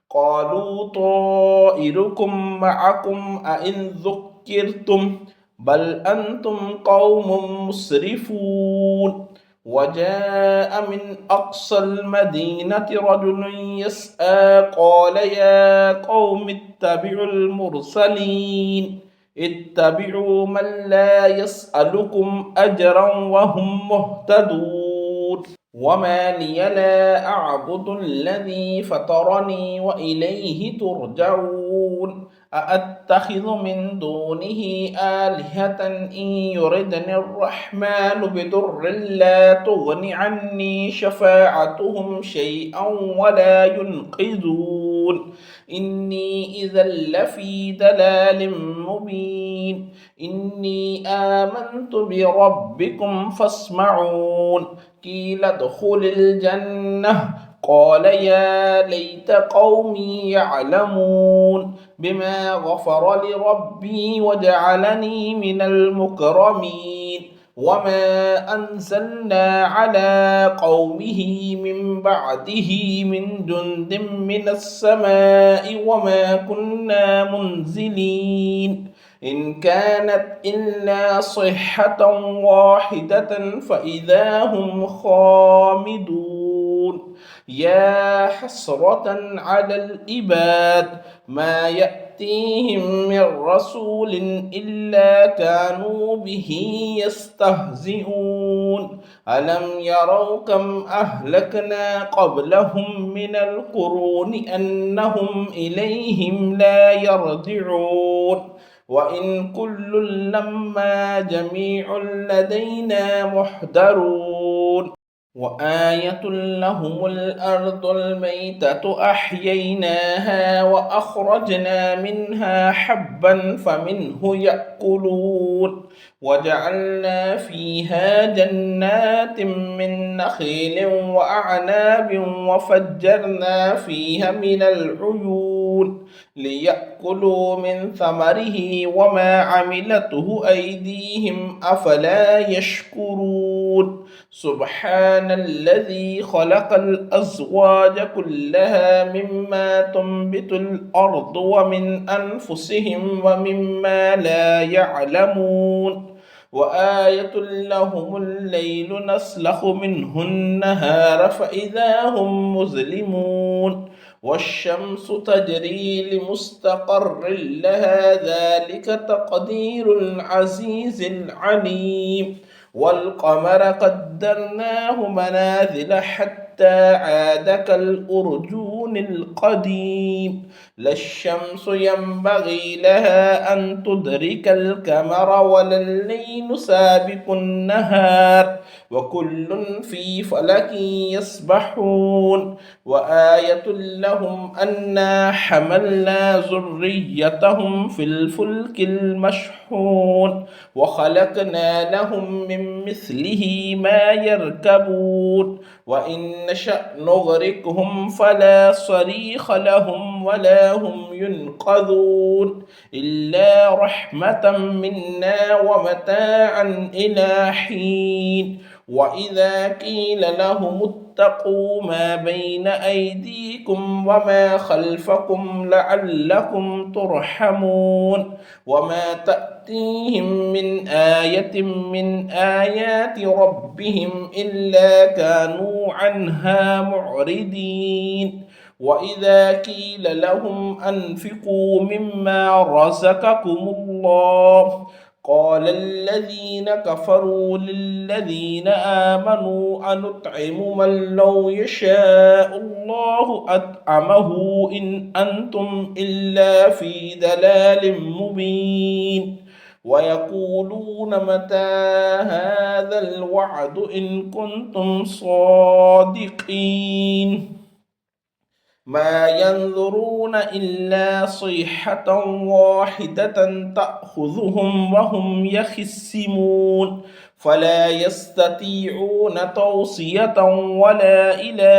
[SPEAKER 1] قالوا طائركم معكم أئن ذكرتم بل أنتم قوم مسرفون وجاء من أقصى المدينة رجل يسعى قال يا قوم اتبعوا المرسلين اتبعوا من لا يسألكم أجرا وهم مهتدون وما لي لا أعبد الذي فطرني وإليه ترجعون أأتخذ من دونه آلهة إن يردني الرحمن بضر لا تغن عني شفاعتهم شيئا ولا ينقذون إني إذا لفي دلال مبين إني آمنت بربكم فاسمعون قيل ادخل الجنة قال يا ليت قومي يعلمون بما غفر لربي وجعلني من المكرمين وما أنزلنا على قومه من بعده من جند من السماء وما كنا منزلين إن كانت إلا صيحة واحدة فإذا هم خامدون يا حسرة على العباد ما يأتيهم من رسول إلا كانوا به يستهزئون ألم يروا كم أهلكنا قبلهم من القرون أنهم إليهم لا يرجعون وإن كل لما جميع لدينا محضرون وآية لهم الأرض الميتة أحييناها وأخرجنا منها حبا فمنه يأكلون وجعلنا فيها جنات من نخيل وأعناب وفجرنا فيها من العيون ليأكلوا من ثمره وما عملته أيديهم أفلا يشكرون سبحان الذي خلق الأزواج كلها مما تنبت الأرض ومن أنفسهم ومما لا يعلمون وآية لهم الليل نسلخ منه النهار فإذا هم مظلمون والشمس تجري لمستقر لها ذلك تقدير العزيز العليم والقمر قدرناه منازل حتى عاد كالأرجون القديم لا الشمس ينبغي لها أن تدرك القمر ولا الليل سابق النهار وكل في فلك يسبحون وآية لهم أنا حملنا ذريتهم في الفلك المشحون وخلقنا لهم من مثله ما يركبون وإن نشأ نغرقهم فلا صريخ لهم ولا هم ينقذون إلا رحمة منا ومتاعا إلى حين وإذا قيل لهم اتقوا ما بين أيديكم وما خلفكم لعلكم ترحمون وما تأتيهم من آية من آيات ربهم إلا كانوا عنها معرضين وإذا قيل لهم أنفقوا مما رزقكم الله قال الذين كفروا للذين آمنوا أنطعم من لو يشاء الله أطعمه إن أنتم إلا في ضلال مبين ويقولون متى هذا الوعد إن كنتم صادقين ما ينظرون إلا صيحة واحدة تأخذهم وهم يخصمون فلا يستطيعون توصية ولا إلى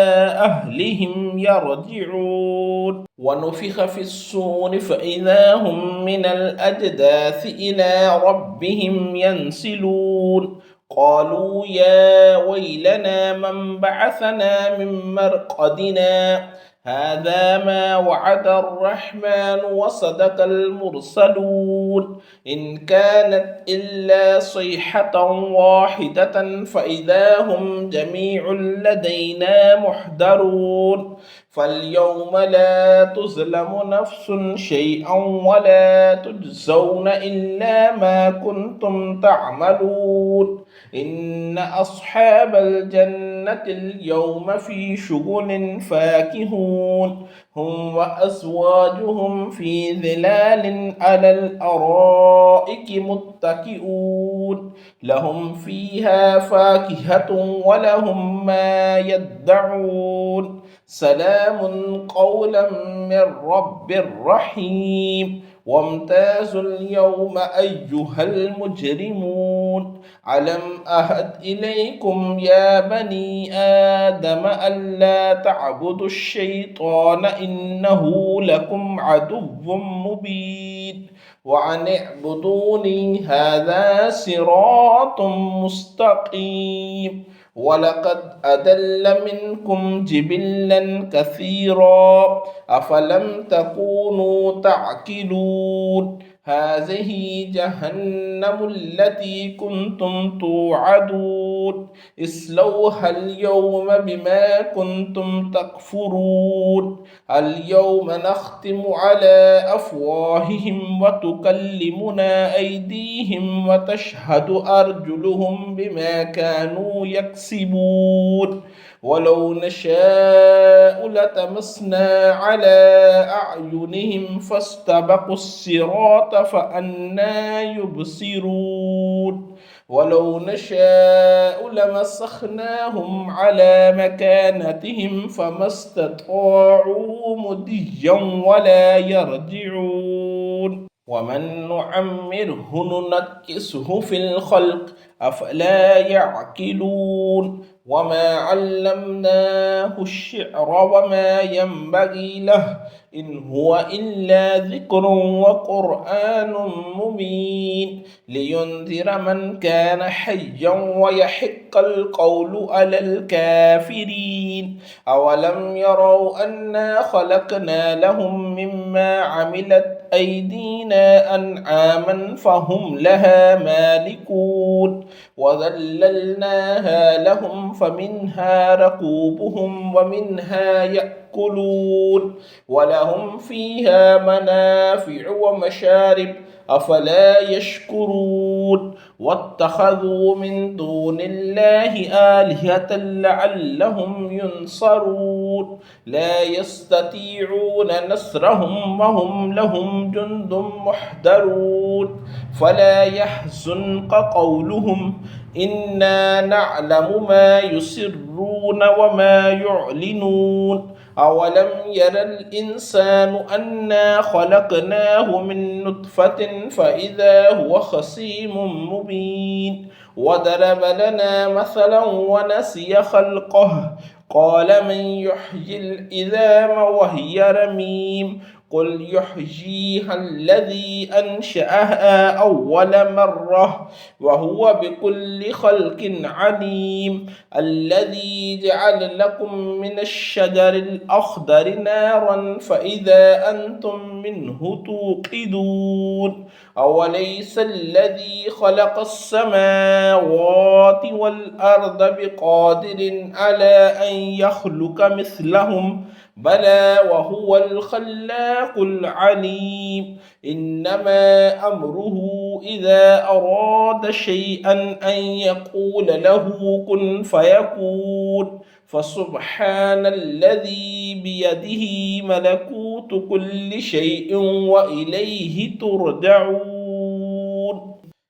[SPEAKER 1] أهلهم يرجعون ونفخ في الصور فإذا هم من الأجداث إلى ربهم ينسلون قالوا يا ويلنا من بعثنا من مرقدنا هذا ما وعد الرحمن وصدق المرسلون إن كانت إلا صيحة واحدة فإذا هم جميع لدينا محضرون فاليوم لا تظلم نفس شيئا ولا تجزون إلا ما كنتم تعملون إن أصحاب الجنة اليوم في شغل فاكهون هم وأزواجهم في ظلال على الأرائك متكئون لهم فيها فاكهة ولهم ما يدعون سلام قولا من رب رحيم وامتازوا اليوم أيها المجرمون ألم أعهد إليكم يا بني آدم ألا تعبدوا الشيطان إنه لكم عدو مبين وأن اعبدوني هذا صراط مستقيم ولقد أضل منكم جبلا كثيرا أفلم تكونوا تعقلون هذه جهنم التي كنتم توعدون اصلوها اليوم بما كنتم تكفرون اليوم نختم على أفواههم وتكلمنا أيديهم وتشهد أرجلهم بما كانوا يكسبون ولو نشاء لطمسنا على أعينهم فاستبقوا الصراط فأنى يبصرون ولو نشاء لمسخناهم على مكانتهم فما استطاعوا مضيا ولا يرجعون ومن نعمره ننكسه في الخلق أفلا يعقلون وما علمناه الشعر وما ينبغي له إن هو إلا ذكر وقرآن مبين لينذر من كان حيا ويحق القول على الكافرين أولم يروا أنا خلقنا لهم مما عملت أيدينا أنعاما فهم لها مالكون وذللناها لهم فمنها ركوبهم ومنها يأكلون ولهم فيها منافع ومشارب أفلا يشكرون واتخذوا من دون الله آلهة لعلهم ينصرون لا يستطيعون نصرهم وهم لهم جند محضرون فلا يحزنك قولهم إنا نعلم ما يسرون وما يعلنون أولم ير الإنسان أنا خلقناه من نطفة فإذا هو خصيم مبين وضرب لنا مثلا ونسي خلقه قال من يحيي العظام وهي رميم قل يحييها الذي أنشأها أول مرة وهو بكل خلق عليم الذي جعل لكم من الشجر الأخضر نارا فإذا أنتم منه توقدون أوليس الذي خلق السماوات والأرض بقادر على أن يخلق مثلهم بلى وهو الخلاق العليم إنما أمره إذا أراد شيئا أن يقول له كن فيكون فسبحان الذي بيده ملكوت كل شيء وإليه ترجعون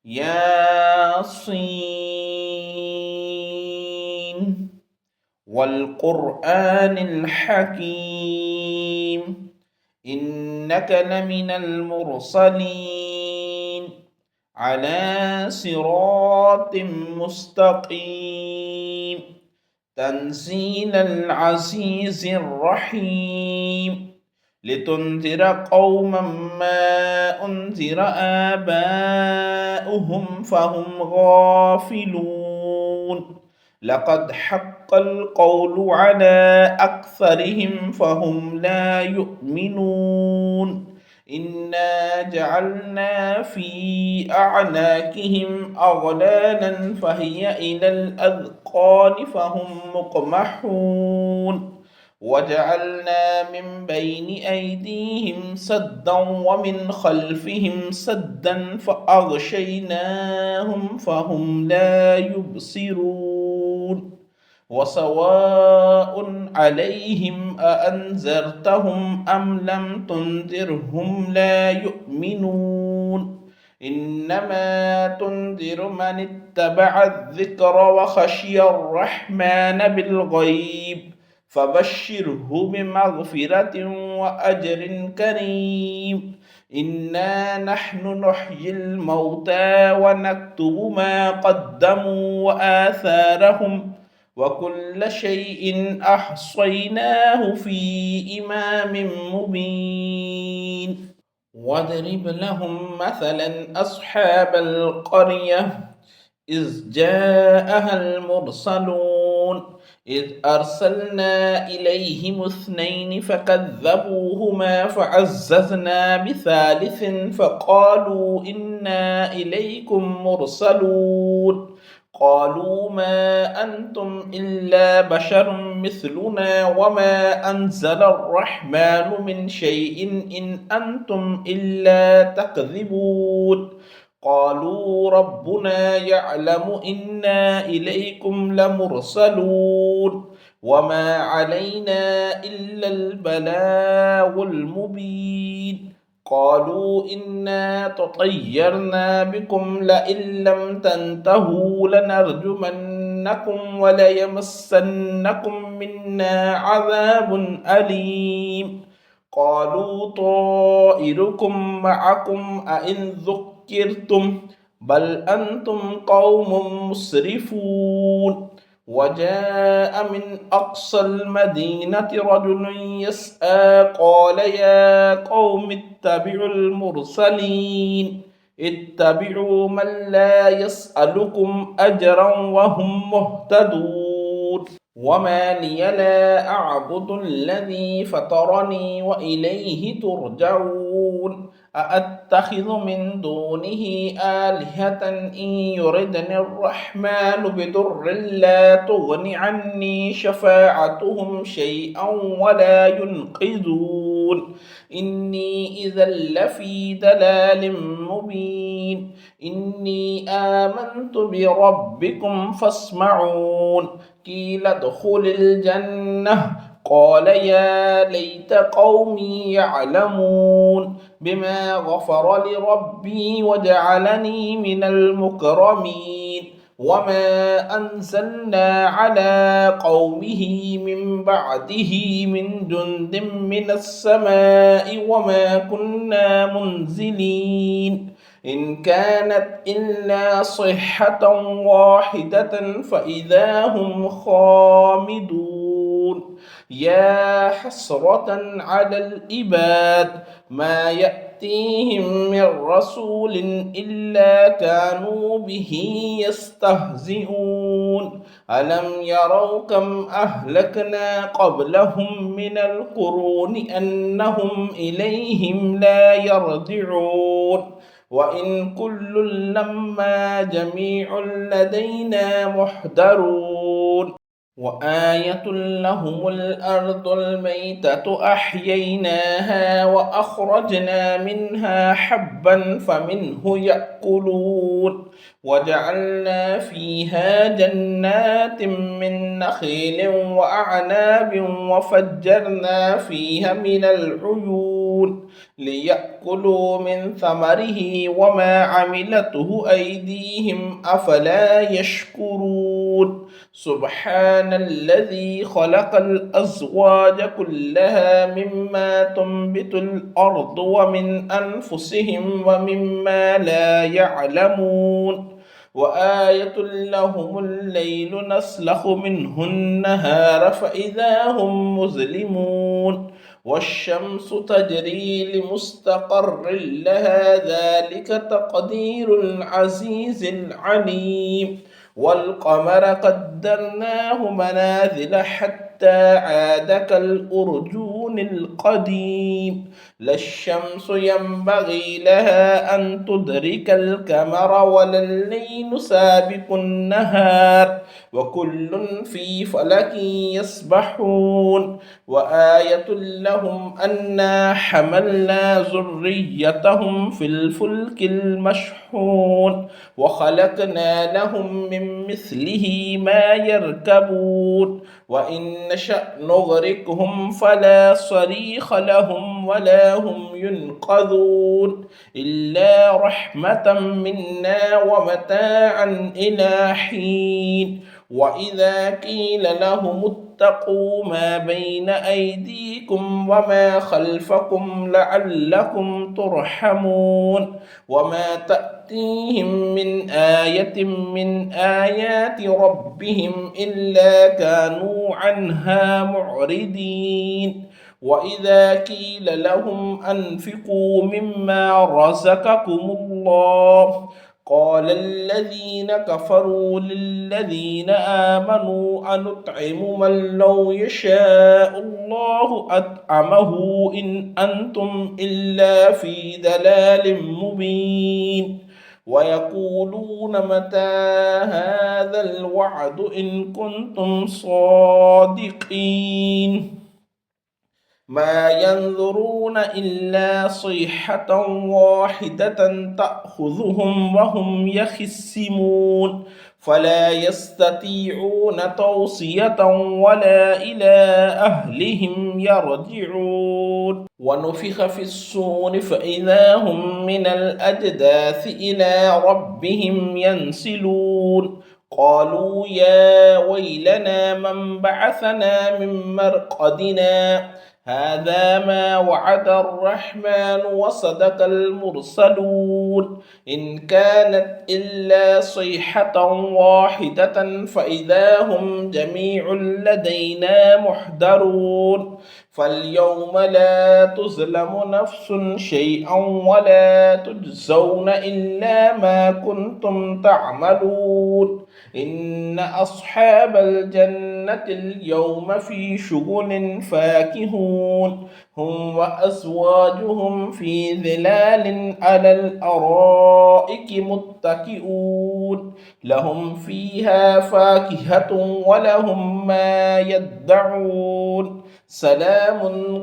[SPEAKER 1] ياسين والقرآن الحكيم إنك لمن المرسلين على صراط مستقيم تنزيل العزيز الرحيم لتنذر قوما ما أنذر آباؤهم فهم غافلون لقد حق القول على أكثرهم فهم لا يؤمنون إنا جعلنا في أعناقهم أغلالا فهي إلى الأذقان فهم مقمحون وجعلنا من بين أيديهم سدا ومن خلفهم سدا فأغشيناهم فهم لا يبصرون وسواء عليهم أأنذرتهم أم لم تنذرهم لا يؤمنون إنما تنذر من اتبع الذكر وخشي الرحمن بالغيب فبشره بمغفرة وأجر كريم إنا نحن نحيي الموتى ونكتب ما قدموا وآثارهم وكل شيء أحصيناه في إمام مبين واضرب لهم مثلا أصحاب القرية إذ جاءها المرسلون إذ أرسلنا إليهم اثنين فكذبوهما فعززنا بثالث فقالوا إنا إليكم مرسلون قالوا ما أنتم إلا بشر مثلنا وما أنزل الرحمن من شيء إن أنتم إلا تكذبون قالوا ربنا يعلم إنا إليكم لمرسلون وما علينا إلا البلاغ المبين قالوا إنا تطيرنا بكم لئن لم تنتهوا لنرجمنكم وليمسنكم منا عذاب أليم قالوا طائركم معكم أئن ذكرتم بل أنتم قوم مسرفون وجاء من أقصى المدينة رجل يسعى قال يا قوم اتبعوا المرسلين اتبعوا من لا يسألكم أجرا وهم مهتدون وما لي لا أعبد الذي فطرني وإليه ترجعون أأتخذ من دونه آلهة إن يردني الرحمن بضر لا تغن عني شفاعتهم شيئا ولا ينقذون يعملون إني إذا لفي ضلال مبين إني آمنت بربكم فاسمعون قيل ادخل الجنة قال يا ليت قومي يعلمون بما غفر لربي وجعلني من المكرمين وما أنزلنا على قومه من بعده من جند من السماء وما كنا منزلين إن كانت إلا صيحة واحدة فإذا هم خامدون يا حسرة على العباد ما يأتيهم من رسول إلا كانوا به يستهزئون ألم يروا كم أهلكنا قبلهم من القرون أنهم إليهم لا يرجعون وإن كل لما جميع لدينا محضرون وآية لهم الأرض الميتة أحييناها وأخرجنا منها حبا فمنه يأكلون وجعلنا فيها جنات من نخيل وأعناب وفجرنا فيها من العيون ليأكلوا من ثمره وما عملته أيديهم أفلا يشكرون سبحان الذي خلق الأزواج كلها مما تنبت الأرض ومن أنفسهم ومما لا يعلمون وآية لهم الليل نسلخ منه النهار فإذا هم مظلمون والشمس تجري لمستقر لها ذلك تقدير العزيز العليم والقمر قدرناه منازل حتى عاد كالأرجون القديم لا الشمس ينبغي لها أن تدرك القمر ولا الليل سابق النهار وكل في فلك يسبحون وآية لهم أنا حملنا ذريتهم في الفلك المشحون وخلقنا لهم من مثله ما يركبون وإن نشأ نغرقهم فلا صريخ لهم ولا هم ينقذون إلا رحمة منا ومتاعا إلى حين وإذا قيل لهم اتقوا ما بين أيديكم وما خلفكم لعلكم ترحمون وما تأتيهم من آية من آيات ربهم إلا كانوا عنها معرضين وإذا قيل لهم أنفقوا مما رزقكم الله قال الذين كفروا للذين آمنوا أنطعم من لو يشاء الله أطعمه إن أنتم إلا في ضلال مبين ويقولون متى هذا الوعد إن كنتم صادقين ما ينظرون إلا صيحة واحدة تأخذهم وهم يخصمون فلا يستطيعون توصية ولا إلى أهلهم يرجعون ونفخ في الصور فإذا هم من الأجداث إلى ربهم ينسلون قالوا يا ويلنا من بعثنا من مرقدنا هذا ما وعد الرحمن وصدق المرسلون إن كانت إلا صيحة واحدة فإذا هم جميع لدينا محضرون فاليوم لا تظلم نفس شيئا ولا تجزون إلا ما كنتم تعملون إن أصحاب الجنة اليوم في شغل فاكهون هم وأزواجهم في ظلال على الأرائك متكئون لهم فيها فاكهة ولهم ما يدعون سلام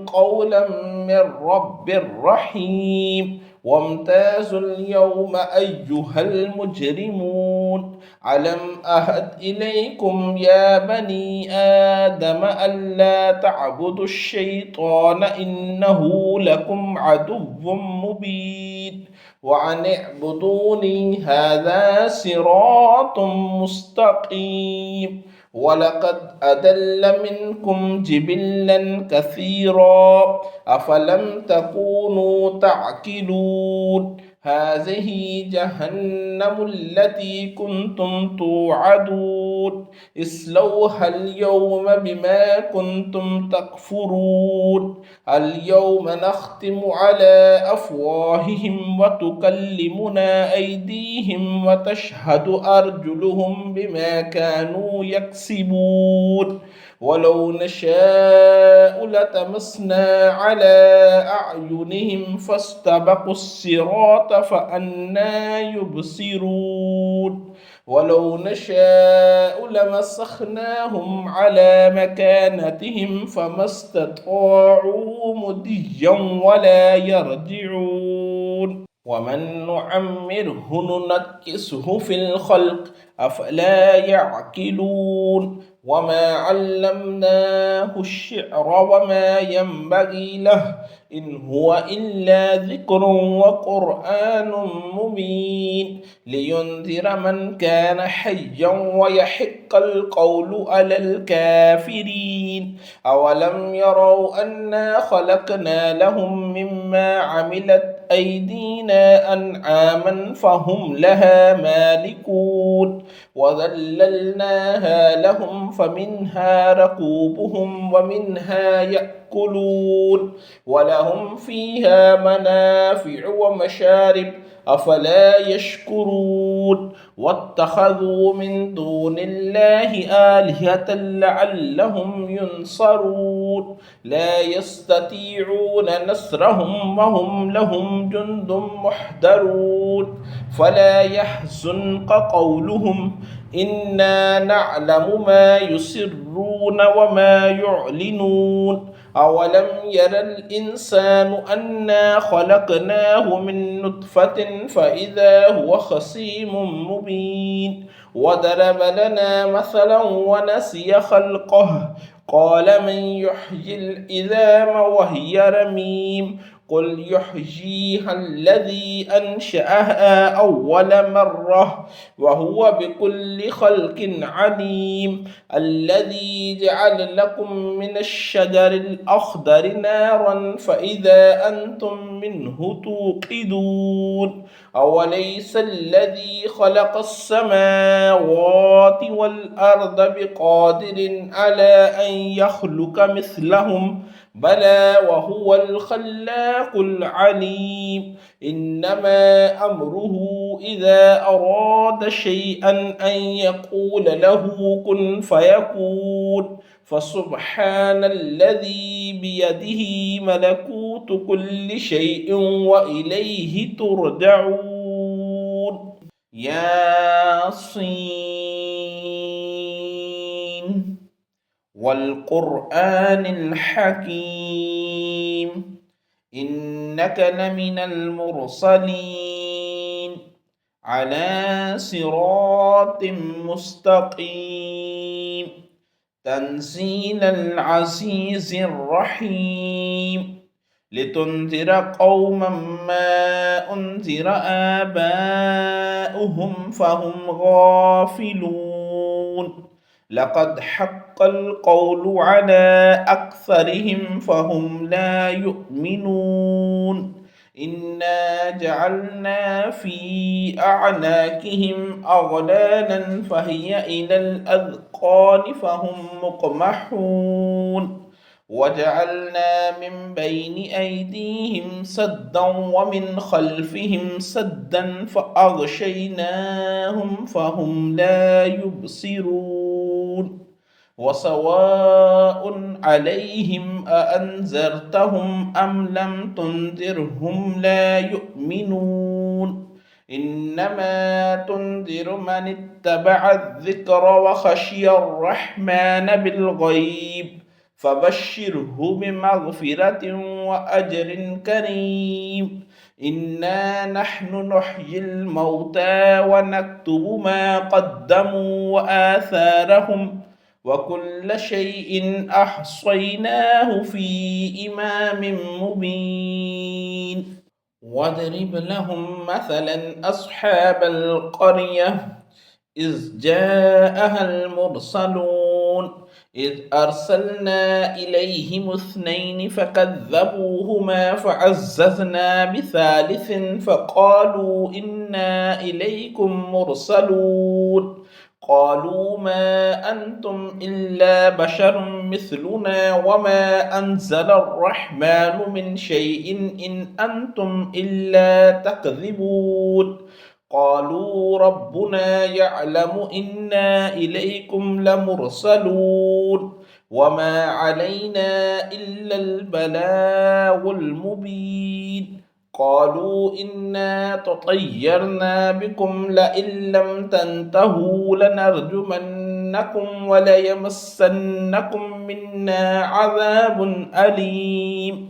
[SPEAKER 1] قولا من رب رحيم وامتازوا اليوم أيها المجرمون ألم أهد إليكم يا بني آدم ألا تعبدوا الشيطان إنه لكم عدو مبين وأن اعبدوني هذا صراط مستقيم ولقد أضل منكم جبلا كثيرا أفلم تكونوا تعقلون هذه جهنم التي كنتم توعدون اصلوها اليوم بما كنتم تكفرون اليوم نختم على أفواههم وتكلمنا أيديهم وتشهد أرجلهم بما كانوا يكسبون ولو نشاء لطمسنا على أعينهم فاستبقوا الصراط فأنى يبصرون ولو نشاء لمسخناهم على مكانتهم فما استطاعوا مضيا ولا يرجعون ومن نعمره ننكسه في الخلق أفلا يعقلون وما علمناه الشعر وما ينبغي له إن هو إلا ذكر وقرآن مبين لينذر من كان حيا ويحق القول على الكافرين أولم يروا أنا خلقنا لهم مما عملت أيدينا أنعاما فهم لها مالكون وذللناها لهم فمنها ركوبهم ومنها يأكلون ولهم فيها منافع ومشارب أفلا يشكرون واتخذوا من دون الله آلهة لعلهم ينصرون لا يستطيعون نصرهم وهم لهم جند محضرون فلا يحزنك قولهم إنا نعلم ما يسرون وما يعلنون أولم ير الإنسان أنا خلقناه من نطفة فإذا هو خصيم مبين وضرب لنا مثلا ونسي خلقه قال من يحيي العظام وهي رميم قل يحييها الذي أنشأها أول مرة وهو بكل خلق عليم الذي جعل لكم من الشجر الأخضر نارا فإذا أنتم منه توقدون أوليس الذي خلق السماوات والأرض بقادر على أن يخلق مثلهم بلى وهو الخلاق العليم إنما أمره إذا أراد شيئا أن يقول له كن فيكون فسبحان الذي بيده ملكوت كل شيء وإليه ترجعون ياسين والقرآن الحكيم إنك لمن المرسلين على صراط مستقيم تنزيل العزيز الرحيم لتنذر قوما ما أنذر آباؤهم فهم غافلون لقد حق القول على أكثرهم فهم لا يؤمنون إنا جعلنا في أعناقهم أغلالا فهي إلى الأذقان فهم مقمحون وجعلنا من بين أيديهم سدا ومن خلفهم سدا فأغشيناهم فهم لا يبصرون وسواء عليهم أأنذرتهم أم لم تنذرهم لا يؤمنون إنما تنذر من اتبع الذكر وخشي الرحمن بالغيب فبشره بمغفرة وأجر كريم إنا نحن نحيي الموتى ونكتب ما قدموا وآثارهم وكل شيء أحصيناه في إمام مبين واضرب لهم مثلا أصحاب القرية إذ جاءها المرسلون إذ أرسلنا إليهم اثنين فكذبوهما فعززنا بثالث فقالوا إنا إليكم مرسلون قالوا ما أنتم إلا بشر مثلنا وما أنزل الرحمن من شيء إن أنتم إلا تكذبون قالوا ربنا يعلم إنا إليكم لمرسلون وما علينا إلا البلاغ المبين قالوا إنا تطيرنا بكم لئن لم تنتهوا لنرجمنكم وليمسنكم منا عذاب أليم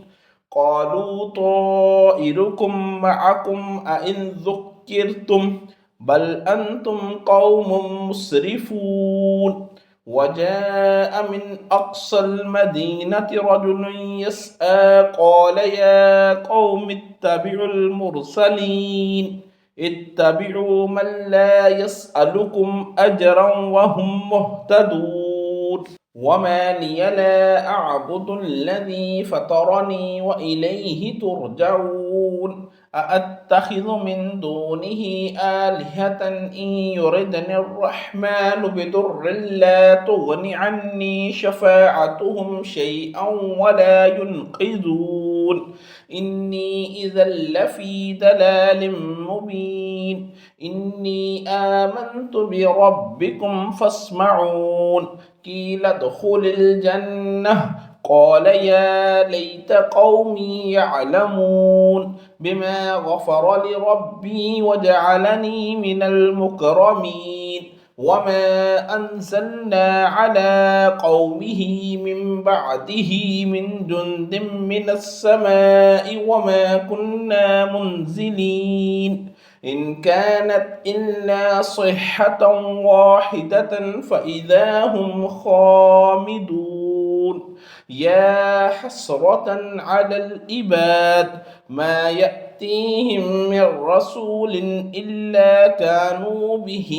[SPEAKER 1] قالوا طائركم معكم أئن ذكرتم بل أنتم قوم مسرفون وجاء من أقصى المدينة رجل يسعى قال يا قوم اتبعوا المرسلين اتبعوا من لا يسألكم أجرا وهم مهتدون وما لي لا أعبد الذي فطرني وإليه ترجعون أأتخذ من دونه آلهة إن يردني الرحمن بضر لا تغن عني شفاعتهم شيئا ولا ينقذون إني إذا لفي ضلال مبين إني آمنت بربكم فاسمعون قيل ادخل الجنة قال يا ليت قومي يعلمون بما غفر لربي وجعلني من المكرمين وما أنزلنا على قومه من بعده من جند من السماء وما كنا منزلين إن كانت إلا صيحة واحدة فإذا هم خامدون يا حسرة على العباد ما يأتيهم من رسول إلا كانوا به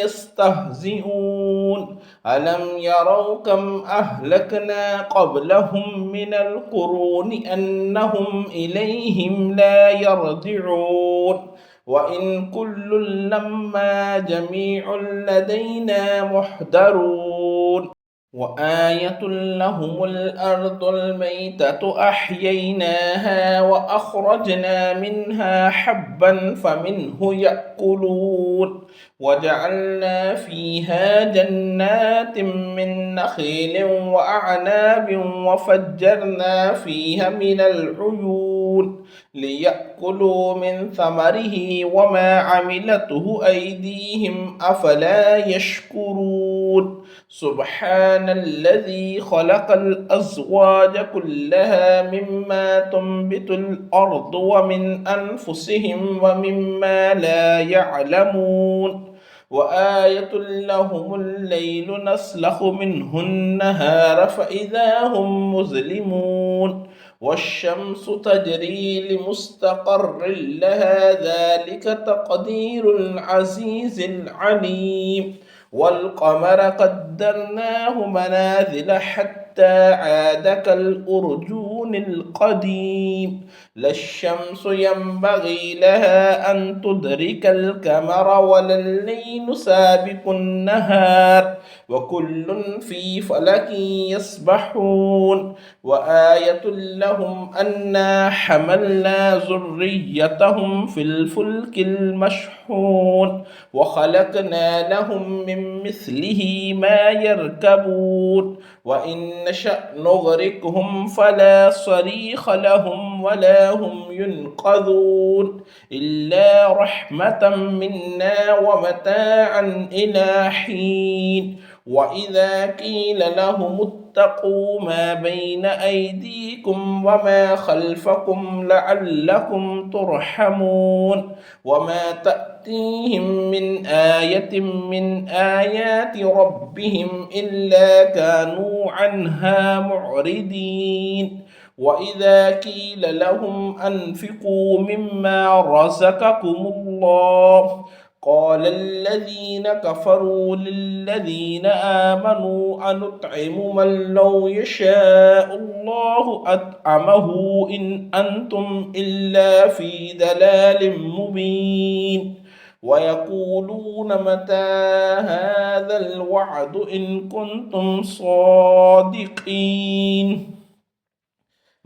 [SPEAKER 1] يستهزئون ألم يروا كم أهلكنا قبلهم من القرون أنهم إليهم لا يرجعون وإن كل لما جميع لدينا محضرون وآية لهم الأرض الميتة أحييناها وأخرجنا منها حبا فمنه يأكلون وجعلنا فيها جنات من نخيل وأعناب وفجرنا فيها من العيون ليأكلوا من ثمره وما عملته أيديهم أفلا يشكرون سبحان الذي خلق الأزواج كلها مما تنبت الأرض ومن أنفسهم ومما لا يعلمون وآية لهم الليل نسلخ منه النهار فإذا هم مظلمون والشمس تجري لمستقر لها ذلك تقدير العزيز العليم والقمر قدرناه منازل حتى عاد كالأرجون القديم لا الشمس ينبغي لها أن تدرك القمر ولا الليل سابق النهار وكل في فلك يسبحون وآية لهم أنا حملنا ذريتهم في الفلك المشحون وخلقنا لهم من مثله ما يركبون وإن نشأ نغرقهم فلا صريخ لهم ولا هم ينقذون إلا رحمة منا ومتاعا إلى حين وإذا قيل لهم اتقوا ما بين أيديكم وما خلفكم لعلكم ترحمون وما تأتيهم من آية من آيات ربهم إلا كانوا عنها معرضين وإذا قيل لهم أنفقوا مما رزقكم الله قال الذين كفروا للذين آمنوا أنطعم من لو يشاء الله أطعمه إن أنتم إلا في ضلال مبين ويقولون متى هذا الوعد إن كنتم صادقين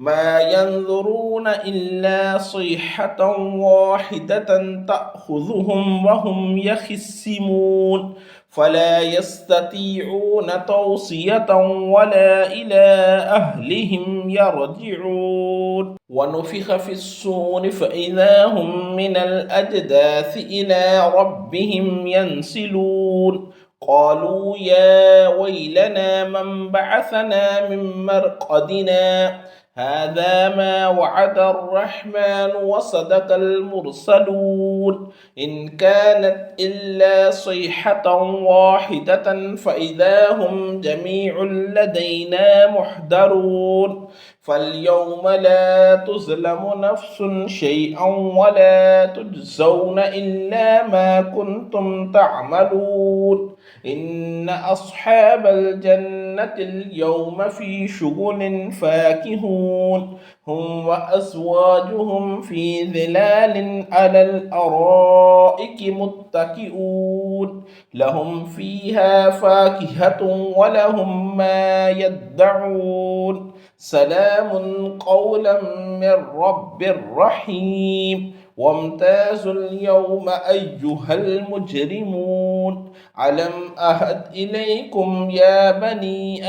[SPEAKER 1] ما ينظرون إلا صيحة واحدة تأخذهم وهم يخصمون فلا يستطيعون توصية ولا إلى أهلهم يرجعون ونفخ في الصور فإذا هم من الأجداث إلى ربهم ينسلون قالوا يا ويلنا من بعثنا من مرقدنا هذا ما وعد الرحمن وصدق المرسلون إن كانت إلا صيحة واحدة فإذا هم جميع لدينا محضرون فاليوم لا تظلم نفس شيئا ولا تجزون إلا ما كنتم تعملون إن أصحاب الجنة اليوم في شغل فاكهون هم وأزواجهم في ظلال على الأرائك متكئون لهم فيها فاكهة ولهم ما يدعون سلام قولا من رب رحيم وامتازوا اليوم أيها المجرمون ألم أهد إليكم يا بني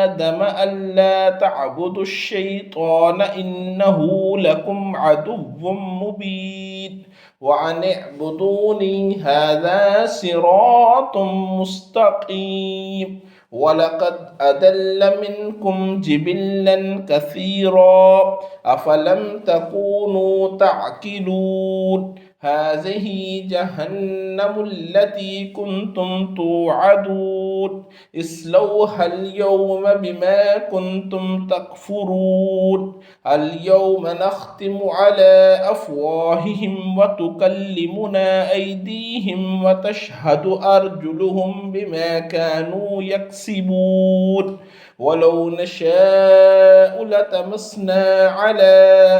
[SPEAKER 1] آدم ألا تعبدوا الشيطان إنه لكم عدو مبين وأن اعبدوني هذا صراط مستقيم ولقد أضل منكم جبلا كثيرا أفلم تكونوا تعقلون هذه جهنم التي كنتم توعدون اصلوها اليوم بما كنتم تكفرون اليوم نختم على أفواههم وتكلمنا أيديهم وتشهد أرجلهم بما كانوا يكسبون ولو نشاء لطمسنا على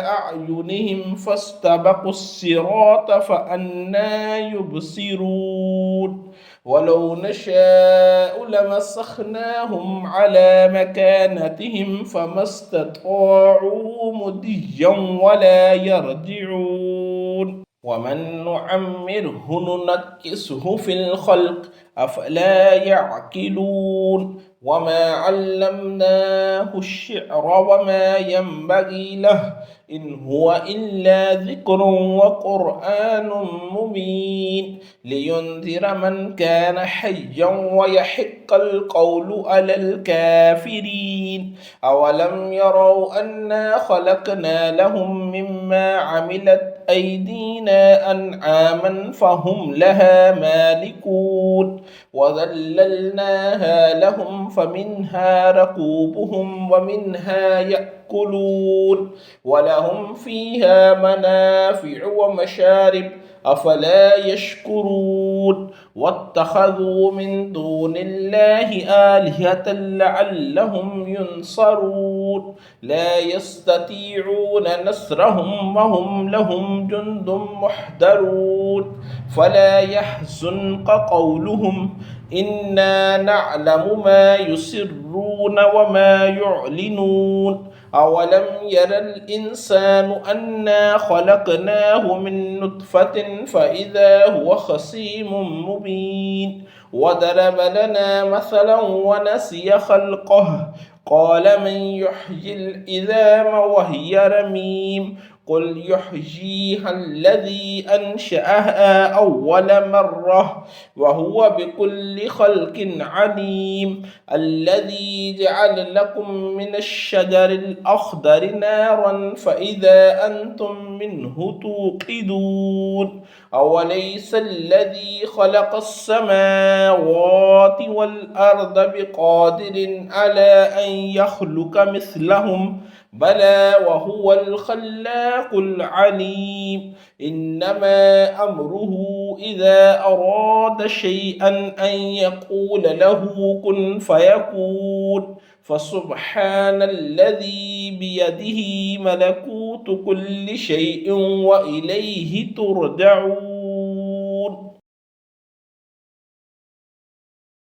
[SPEAKER 1] أعينهم فاستبقوا الصراط فأنى يبصرون ولو نشاء لمسخناهم على مكانتهم فما استطاعوا مضيا ولا يرجعون ومن نعمره ننكسه في الخلق أفلا يعقلون وما علمناه الشعر وما ينبغي له إن هو إلا ذكر وقرآن مبين لينذر من كان حيا ويحق القول على الكافرين أولم يروا أنا خلقنا لهم مما عملت أيدينا أنعاما فهم لها مالكون وذللناها لهم فمنها ركوبهم ومنها يأكلون ولهم فيها منافع ومشارب أفلا يشكرون واتخذوا من دون الله آلهة لعلهم ينصرون لا يستطيعون نصرهم وهم لهم جند محضرون فلا يحزنك قولهم إنا نعلم ما يسرون وما يعلنون أولم ير الإنسان أنا خلقناه من نطفة فإذا هو خصيم مبين وضرب لنا مثلا ونسي خلقه قال من يحيي العظام وهي رميم قل يحييها الذي أنشأها أول مرة وهو بكل خلق عليم الذي جعل لكم من الشجر الأخضر نارا فإذا أنتم منه توقدون أوليس الذي خلق السماوات والأرض بقادر على أن يخلق مثلهم بلى وهو الخلاق العليم إنما أمره إذا أراد شيئا أن يقول له كن فيكون فسبحان الذي بيده ملكوت كل شيء وإليه ترجعون.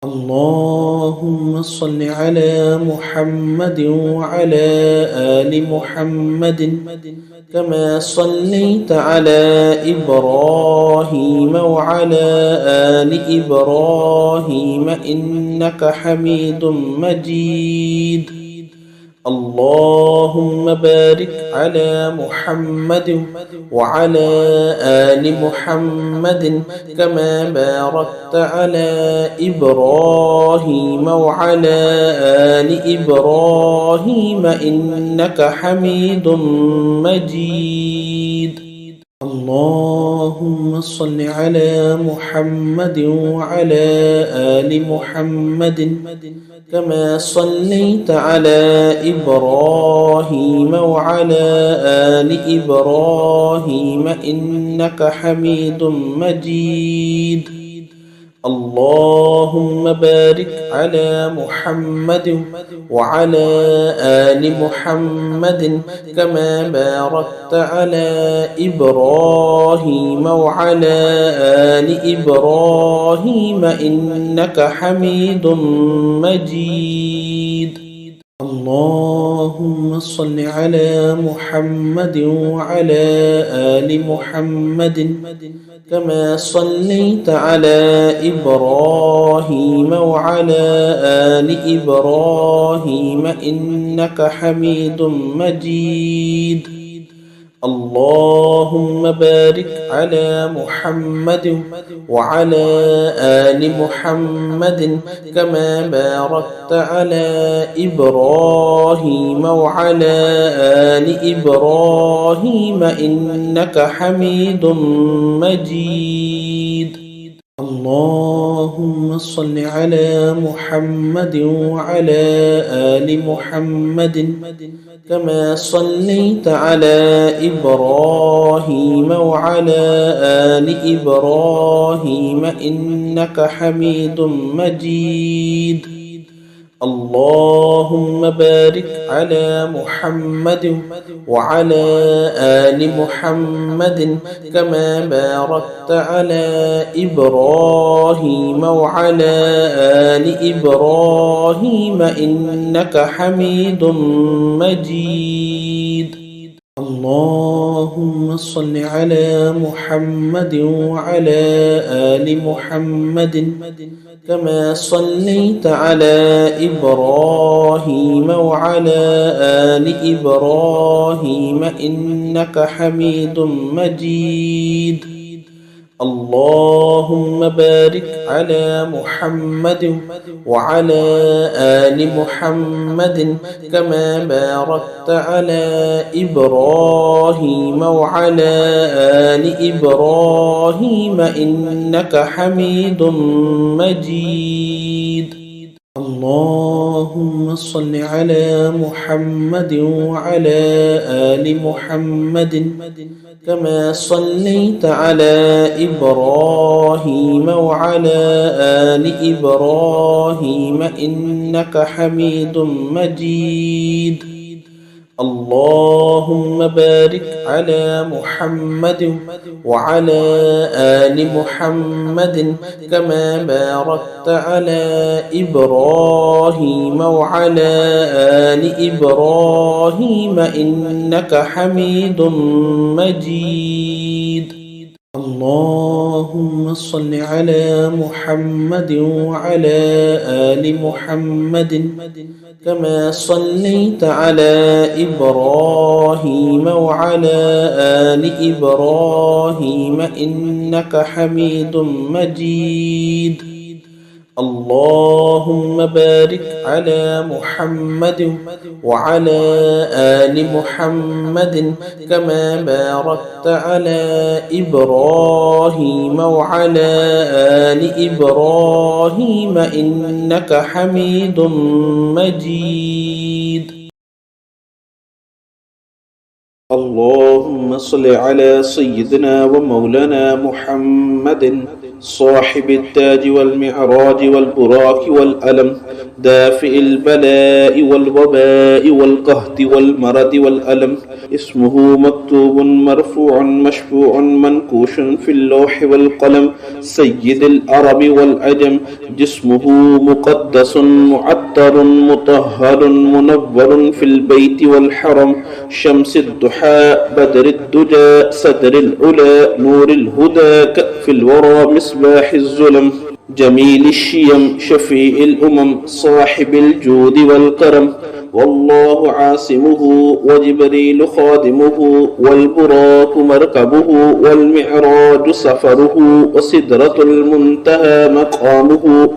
[SPEAKER 2] اللهم صل على محمد وعلى آل محمد كما صليت على إبراهيم وعلى آل إبراهيم إنك حميد مجيد. اللهم بارك على محمد وعلى آل محمد كما باركت على إبراهيم وعلى آل إبراهيم إنك حميد مجيد. اللهم صل على محمد وعلى آل محمد كما صليت على إبراهيم وعلى آل إبراهيم إنك حميد مجيد. اللهم بارك على محمد وعلى آل محمد كما باركت على إبراهيم وعلى آل إبراهيم إنك حميد مجيد. اللهم صل على محمد وعلى آل محمد كما صليت على إبراهيم وعلى آل إبراهيم إنك حميد مجيد. اللهم بارك على محمد وعلى آل محمد كما باركت على إبراهيم وعلى آل إبراهيم إنك حميد مجيد. اللهم صل على محمد وعلى آل محمد كما صليت على إبراهيم وعلى آل إبراهيم إنك حميد مجيد. اللهم بارك على محمد وعلى آل محمد كما باركت على إبراهيم وعلى آل إبراهيم إنك حميد مجيد. اللهم صل على محمد وعلى آل محمد كما صليت على إبراهيم وعلى آل إبراهيم إنك حميد مجيد. اللهم بارك على محمد وعلى آل محمد كما باركت على إبراهيم وعلى آل إبراهيم إنك حميد مجيد. اللهم صل على محمد وعلى آل محمد كما صليت على إبراهيم وعلى آل إبراهيم إنك حميد مجيد. اللهم بارك على محمد وعلى آل محمد كما باركت على إبراهيم وعلى آل إبراهيم إنك حميد مجيد. اللهم صل على محمد وعلى آل محمد كما صليت على إبراهيم وعلى آل إبراهيم إنك حميد مجيد. اللهم بارك على محمد وعلى آل محمد كما باركت على إبراهيم وعلى آل إبراهيم إنك حميد مجيد. اللهم صل على سيدنا ومولانا محمد صاحب التاج والمعراج والبراق والألم دافئ البلاء والوباء والقهد والمرض والألم. اسمه مكتوب مرفوع مشفوع منقوش في اللوح والقلم. سيد العرب والعجم. جسمه مقدس معطر مطهر منور في البيت والحرم. شمس الضحى بدر الدجى صدر العلا نور الهدى كأف الورى مصباح الظلم. جميل الشيم شفيع الأمم صاحب الجود والكرم. والله عاصمه وجبريل خادمه والبراق مركبه والمعراج سفره وسدرة المنتهى مقامه.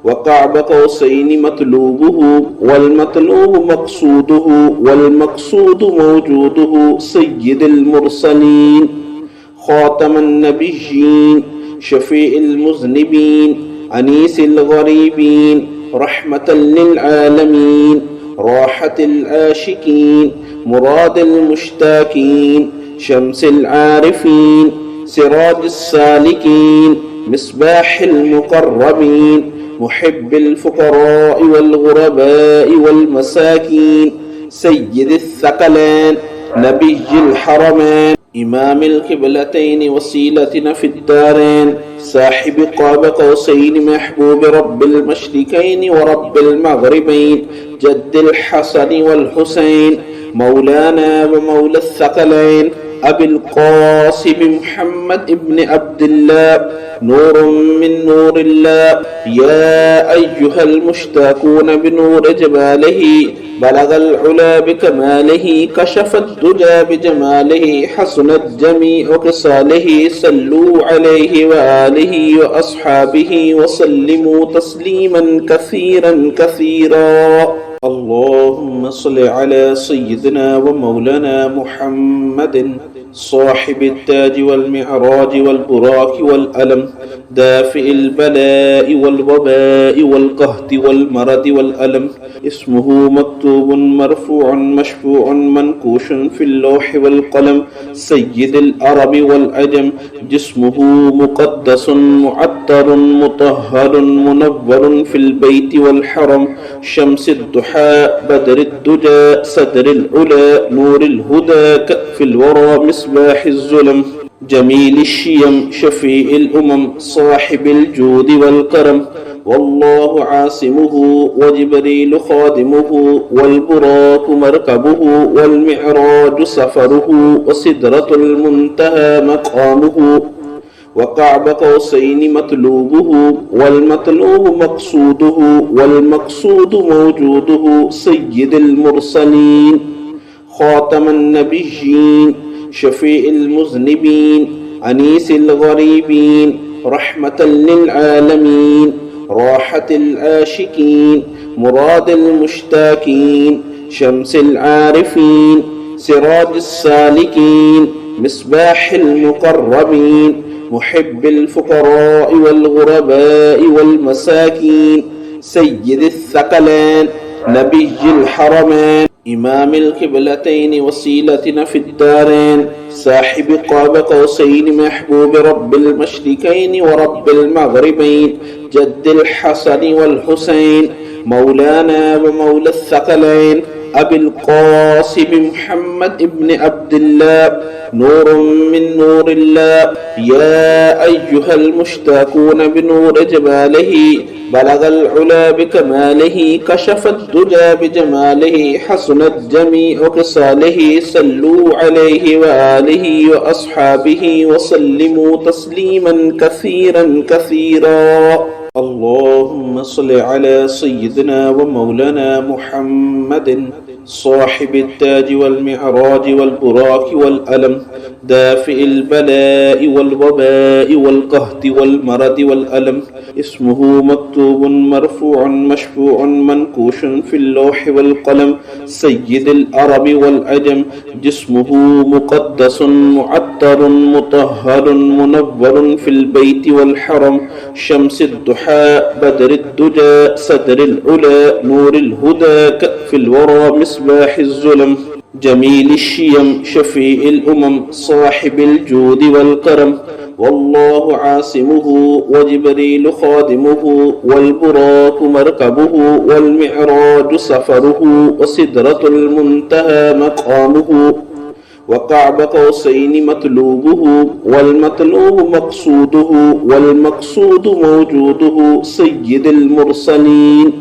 [SPEAKER 2] وقعب قوسين مطلوبه والمطلوب مقصوده والمقصود موجوده. سيد المرسلين خاتم النبيين شفيع المذنبين أنيس الغريبين رحمة للعالمين راحة العاشقين مراد المشتاقين شمس العارفين سراج السالكين مصباح المقربين محب الفقراء والغرباء والمساكين. سيد الثقلين نبي الحرمين إمام القبلتين وسيلتنا في الدارين. صاحب قاب قوسين محبوب رب المشركين ورب المغربين. جد الحسن والحسين مولانا ومولى الثقلين. أبي القاسم محمد ابن عبد الله نور من نور الله. يا أيها المشتاقون بنور جماله بلغ العلا بكماله كشف الدجى بجماله حسنت جميع خصاله. صلوا عليه وآله وأصحابه وسلموا تسليما كثيرا كثيرا. اللهم صل على سيدنا ومولانا محمد صاحب التاج والمعراج والبراق والألم دافئ البلاء والوباء والقهد والمرض والألم. اسمه مكتوب مرفوع مشفوع منقوش في اللوح والقلم. سيد العرب والعجم. جسمه مقدس معطر مطهر منور في البيت والحرم. شمس الضحى بدر الدجى صدر العلا نور الهدى كأف الورى مصباح الظلم. جميل الشيم شفيع الأمم صاحب الجود والكرم. والله عاصمه وجبريل خادمه والبراق مركبه والمعراج سفره وسدرة المنتهى مقامه. وقعب قوسين مطلوبه والمطلوب مقصوده والمقصود موجوده. سيد المرسلين خاتم النبيين شفيع المذنبين أنيس الغريبين رحمة للعالمين راحة العاشقين مراد المشتاقين شمس العارفين سراج السالكين مصباح المقربين محب الفقراء والغرباء والمساكين. سيد الثقلين نبي الحرمين إمام القبلتين وسيلتنا في الدارين صاحب قاب قوسين محبوب رب المشركين ورب المغربين جد الحسن والحسين مولانا ومولى الثقلين أبي القاسم محمد ابن عبد الله نور من نور الله يا أيها المشتاقون بنور جماله بلغ العلا بكماله كشف الدجى بجماله حسنت جميع خصاله صلوا عليه وآله وأصحابه وسلموا تسليما كثيرا كثيرا اللهم صل على سيدنا ومولانا محمد صاحب التاج والمعراج والبراك والألم دافئ البلاء والوباء والقهد والمرض والألم اسمه مكتوب مرفوع مشفوع منكوش في اللوح والقلم سيد العرب والعجم جسمه مقدس معطر مطهر منور في البيت والحرم شمس الضحى بدر الدجى صدر العلا نور الهدى كأف الورى مصباح الظلم جميل الشيم شفيع الأمم صاحب الجود والكرم والله عاصمه وجبريل خادمه والبراق مركبه والمعراج سفره وسدرة المنتهى مقامه وقعب قوسين مطلوبه والمطلوب مقصوده والمقصود موجوده سيد المرسلين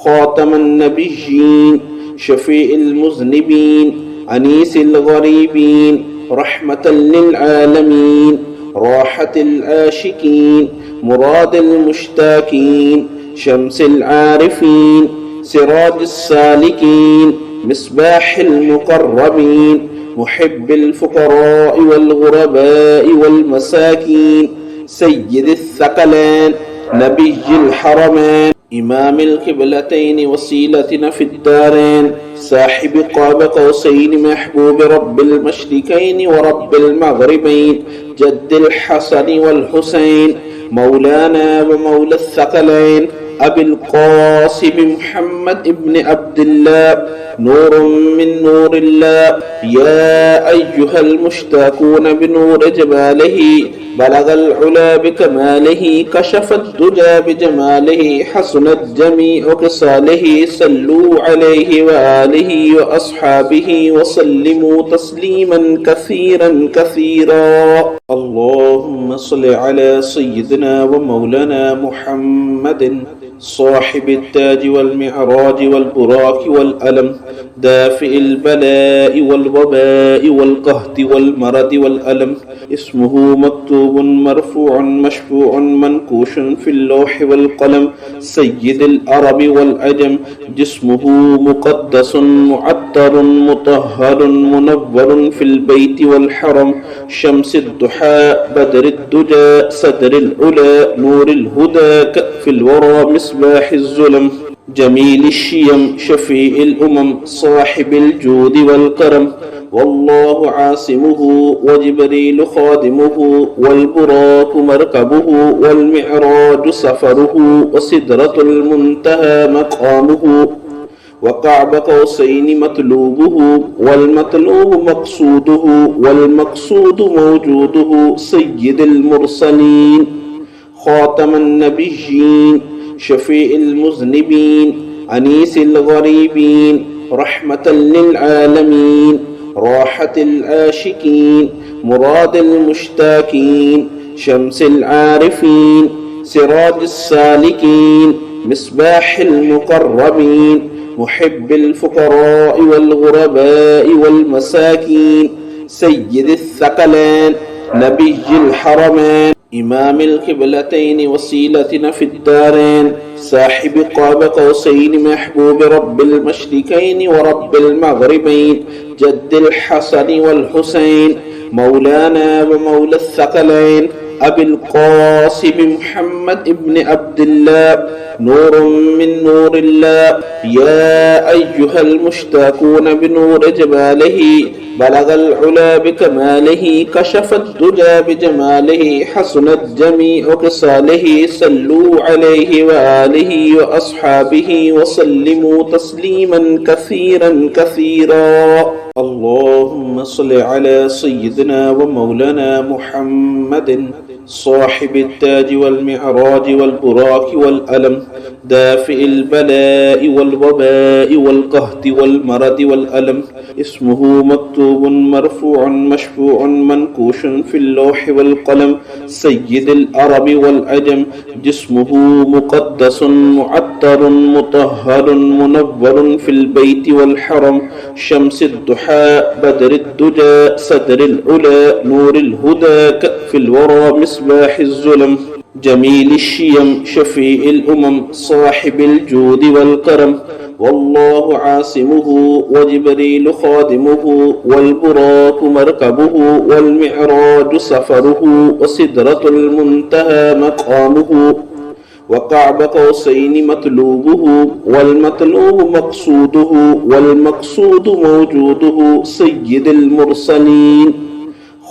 [SPEAKER 2] خاتم النبيين شفيع المذنبين أنيس الغريبين رحمة للعالمين راحة العاشقين مراد المشتاقين شمس العارفين سراج السالكين مصباح المقربين محب الفقراء والغرباء والمساكين سيد الثقلين نبي الحرمين إمام القبلتين وسيلتنا في الدارين صاحب قاب قوسين محبوب رب المشركين ورب المغربين جد الحسن والحسين مولانا ومولى الثقلين أبي القاسم محمد ابن عبد الله نور من نور الله يا أيها المشتاقون بنور جماله بلغ العلا بكماله كشف الدجى بجماله حسنت جميع خصاله صلوا عليه وآله وأصحابه وسلموا تسليما كثيرا كثيرا اللهم صل على سيدنا ومولانا محمد صاحب التاج والمعراج والبراك والألم دافئ البلاء والوباء والقهد والمرض والألم اسمه مكتوب مرفوع مشفوع منكوش في اللوح والقلم سيد العرب والعجم جسمه مقدس معطر مطهر منور في البيت والحرم شمس الضحى بدر الدجى صدر العلا نور الهدى كأف الورى مصباح الظلم جميل الشيم شفيع الأمم صاحب الجود والكرم والله عاصمه وجبريل خادمه والبراق مركبه والمعراج سفره وسدرة المنتهى مقامه وقعب قوسين مطلوبه والمطلوب مقصوده والمقصود موجوده سيد المرسلين خاتم النبيين شفيع المذنبين أنيس الغريبين رحمة للعالمين راحة العاشقين مراد المشتاقين شمس العارفين سراج السالكين مصباح المقربين محب الفقراء والغرباء والمساكين سيد الثقلين نبي الحرمين إمام القبلتين وسيلتنا في الدارين صاحب قاب قوسين محبوب رب المشركين ورب المغربين جد الحسن والحسين مولانا ومولى الثقلين أبي القاسم محمد بن عبد الله نور من نور الله يا أيها المشتاقون بنور جماله بلغ العلا بكماله كشف الدجى بجماله حسنت جميع خصاله صلوا عليه وآله وأصحابه وسلموا تسليما كثيرا كثيرا اللهم صل على سيدنا ومولانا محمد صاحب التاج والمعراج والبراك والألم دافئ البلاء والوباء والقهط والمرض والألم اسمه مكتوب مرفوع مشفوع منكوش في اللوح والقلم سيد العرب والعجم جسمه مقدس معطر مطهر منور في البيت والحرم شمس الضحى بدر الدجى صدر العلا نور الهدى كأف الورى مصباح الظلم جميل الشيم شفيع الأمم صاحب الجود والكرم والله عاصمه وجبريل خادمه والبراق مركبه والمعراج سفره وسدرة المنتهى مقامه وقعب قوسين مطلوبه والمطلوب مقصوده والمقصود موجوده سيد المرسلين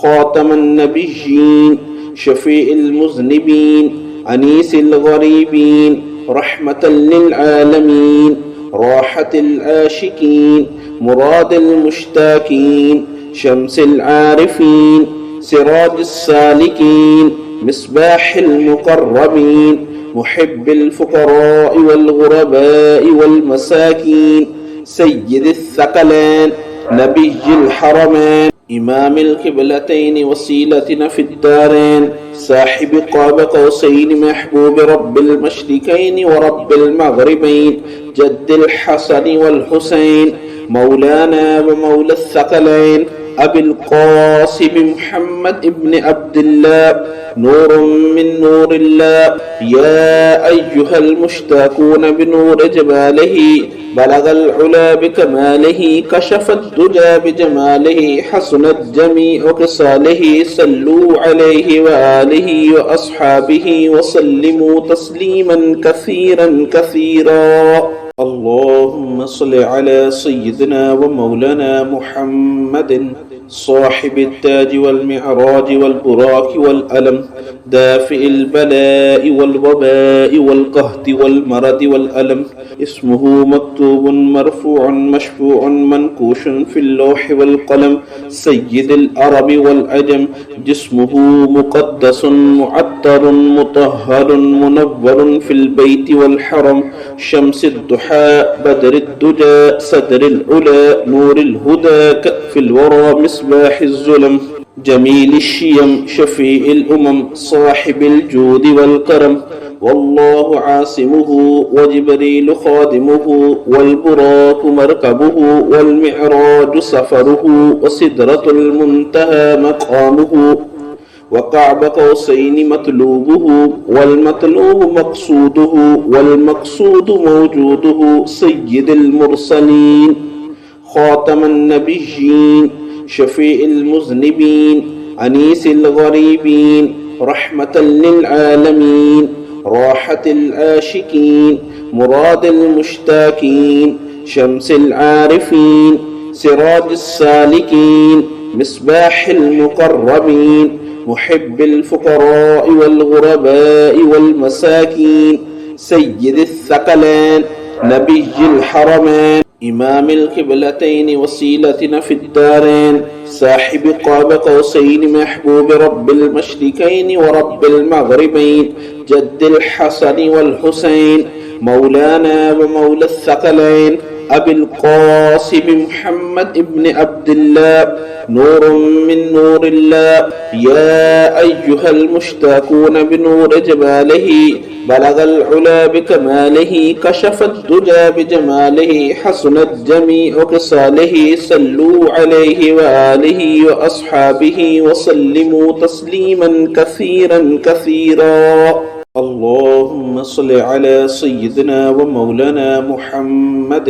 [SPEAKER 2] خاتم النبيين شفيع المذنبين أنيس الغريبين رحمة للعالمين راحة العاشقين مراد المشتاقين شمس العارفين سراج السالكين مصباح المقربين محب الفقراء والغرباء والمساكين سيد الثقلين نبي الحرمين إمام القبلتين وسيلتنا في الدارين صاحب قاب قوسين محبوب رب المشركين ورب المغربين جد الحسن والحسين مولانا ومولى الثقلين أبي القاسم محمد بن عبد الله نور من نور الله يا أيها المشتاقون بنور جماله بلغ العلا بكماله كشف الدجى بجماله حسنت جميع خصاله صلوا عليه وآله وأصحابه وسلموا تسليما كثيرا كثيرا اللهم صل على سيدنا ومولانا محمد صاحب التاج والمعراج والبراك والألم دافئ البلاء والوباء والقهط والمرض والألم اسمه مكتوب مرفوع مشفوع منكوش في اللوح والقلم سيد العرب والعجم جسمه مقدس معطر مطهر منور في البيت والحرم شمس الضحى بدر الدجى صدر العلا نور الهدى كأف الورى مصباح الظلم جميل الشيم شفيع الأمم صاحب الجود والكرم والله عاصمه وجبريل خادمه والبراق مركبه والمعراج سفره وسدرة المنتهى مقامه وقعب قوسين مطلوبه والمطلوب مقصوده والمقصود موجوده سيد المرسلين خاتم النبيين شفيع المذنبين أنيس الغريبين رحمة للعالمين راحة العاشقين مراد المشتاقين شمس العارفين سراج السالكين مصباح المقربين محب الفقراء والغرباء والمساكين سيد الثقلين نبي الحرمين إمام القبلتين وسيلتنا في الدارين صاحب قاب قوسين محبوب رب المشركين ورب المغربين جد الحسن والحسين مولانا ومولى الثقلين أبي القاسم محمد بن عبد الله نور من نور الله يا أيها المشتاقون بنور جماله بلغ العلا بكماله كشف الدجى بجماله حسنت جميع خصاله صلوا عليه وآله وأصحابه وسلموا تسليما كثيرا كثيرا اللهم صل على سيدنا ومولانا محمد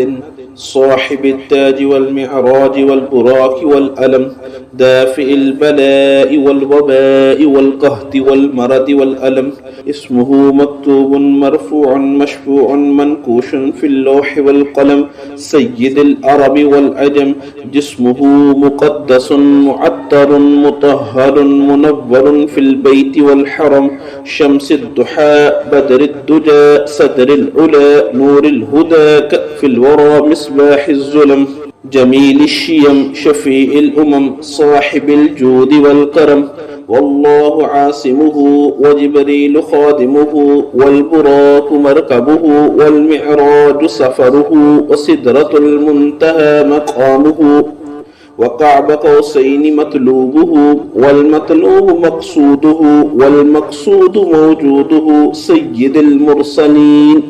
[SPEAKER 2] صاحب التاج والمعراج والبراق والألم دافع البلاء والوباء والقهط والمرض والألم اسمه مكتوب مرفوع مشفوع منكوش في اللوح والقلم سيد العرب والعجم جسمه مقدس معطر مطهر منور في البيت والحرم شمس الضحى بدر الدجى صدر العلا نور الهدى كأف الورى مصباح الظلم جميل الشيم شفيع الأمم صاحب الجود والكرم والله عاصمه وجبريل خادمه والبراق مركبه والمعراج سفره وسدرة المنتهى مقامه وقعب قوسين مطلوبه والمطلوب مقصوده والمقصود موجوده سيد المرسلين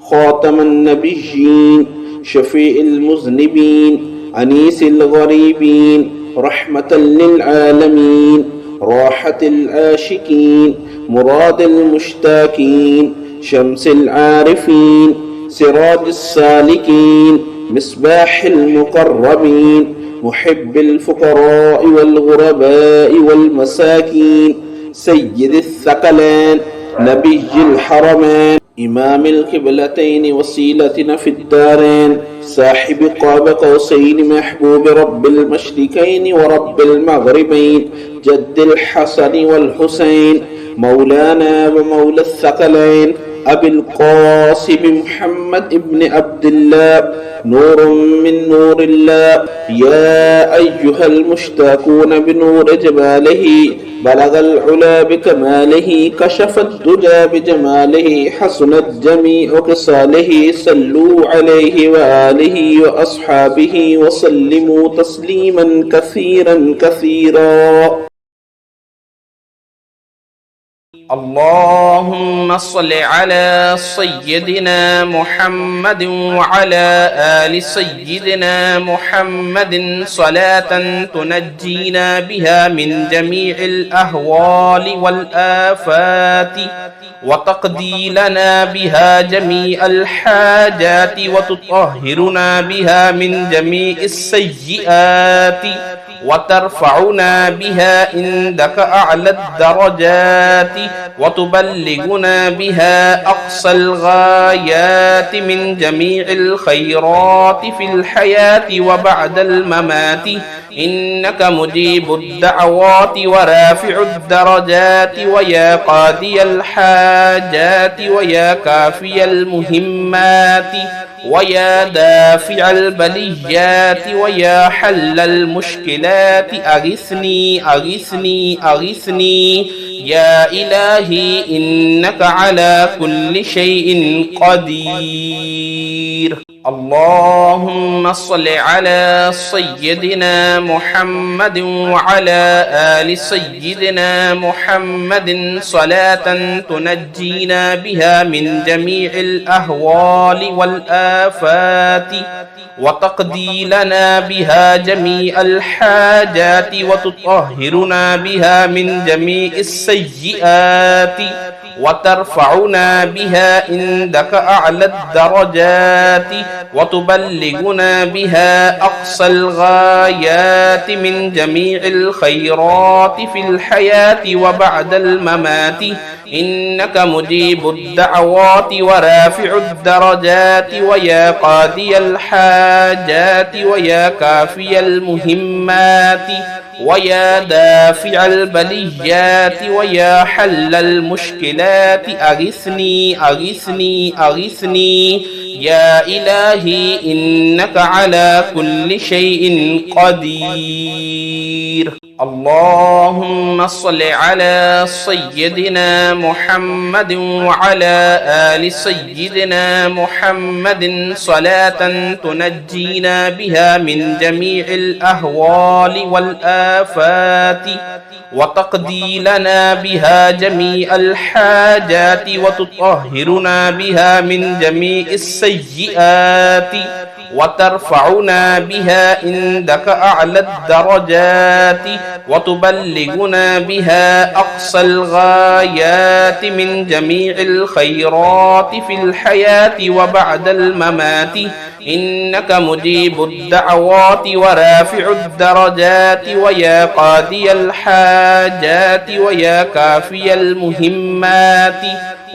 [SPEAKER 2] خاتم النبيين شفيع المذنبين أنيس الغريبين رحمة للعالمين راحة العاشقين مراد المشتاقين شمس العارفين سراج السالكين مصباح المقربين محب الفقراء والغرباء والمساكين سيد الثقلين نبي الحرمين إمام القبلتين وسيلتنا في الدارين صاحب قاب قوسين محبوب رب المشركين ورب المغربين جد الحسن والحسين مولانا ومولى الثقلين أبي القاسم محمد ابن عبد الله نور من نور الله يا أيها المشتاقون بنور جماله بلغ العلا بكماله كشف الدجى بجماله حسنت جميع خصاله صلوا عليه وآله وأصحابه وسلموا تسليما كثيرا كثيرا.
[SPEAKER 1] اللهم صل على سيدنا محمد وعلى آل سيدنا محمد صلاة تنجينا بها من جميع الأهوال والآفات وتقضي لنا بها جميع الحاجات وتطهرنا بها من جميع السيئات وترفعنا بها عندك أعلى الدرجات وتبلغنا بها أقصى الغايات من جميع الخيرات في الحياة وبعد الممات إنك مجيب الدعوات ورافع الدرجات ويا قاضي الحاجات ويا كافي المهمات ويا دافع البليات ويا حل المشكلات أغثني أغثني أغثني يا إلهي إنك على كل شيء قدير. اللهم صل على سيدنا محمد وعلى آل سيدنا محمد صلاة تنجينا بها من جميع الأهوال والآفات وتقضي لنا بها جميع الحاجات وتطهرنا بها من جميع السيئات وترفعنا بها عندك أعلى الدرجات وتبلغنا بها أقصى الغايات من جميع الخيرات في الحياة وبعد الممات إنك مجيب الدعوات ورافع الدرجات ويا قاضي الحاجات ويا كافي المهمات ويا دافع البليات ويا حل المشكلات أغثني أغثني أغثني يا إلهي إنك على كل شيء قدير. اللهم صل على سيدنا محمد وعلى آل سيدنا محمد صلاة تنجينا بها من جميع الأهوال والآفات وتقضي لنا بها جميع الحاجات وتطهرنا بها من جميع السيئات وترفعنا بها عندك أعلى الدرجات وتبلغنا بها أقصى الغايات من جميع الخيرات في الحياة وبعد الممات إنك مجيب الدعوات ورافع الدرجات ويا قاضي الحاجات ويا كافي المهمات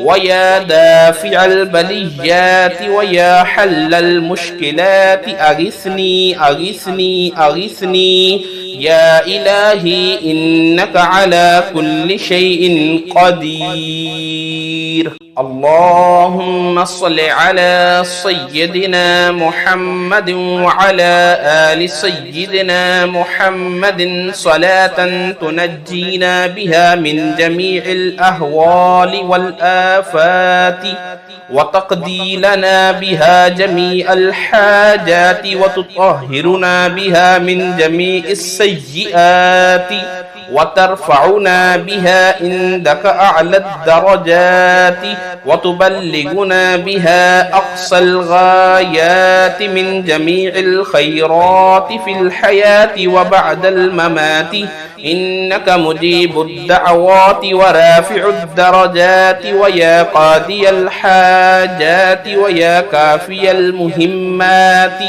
[SPEAKER 1] ويا دافع البليات ويا حل المشكلات أغثني أغثني أغثني يا إلهي إنك على كل شيء قدير. اللهم صل على سيدنا محمد وعلى آل سيدنا محمد صلاة تنجينا بها من جميع الأهوال والآفات وتقضي لنا بها جميع الحاجات وتطهرنا بها من جميع السيئات وترفعنا بها عندك أعلى الدرجات وتبلغنا بها أقصى الغايات من جميع الخيرات في الحياة وبعد الممات إنك مجيب الدعوات ورافع الدرجات ويا قاضي الحاجات ويا كافي المهمات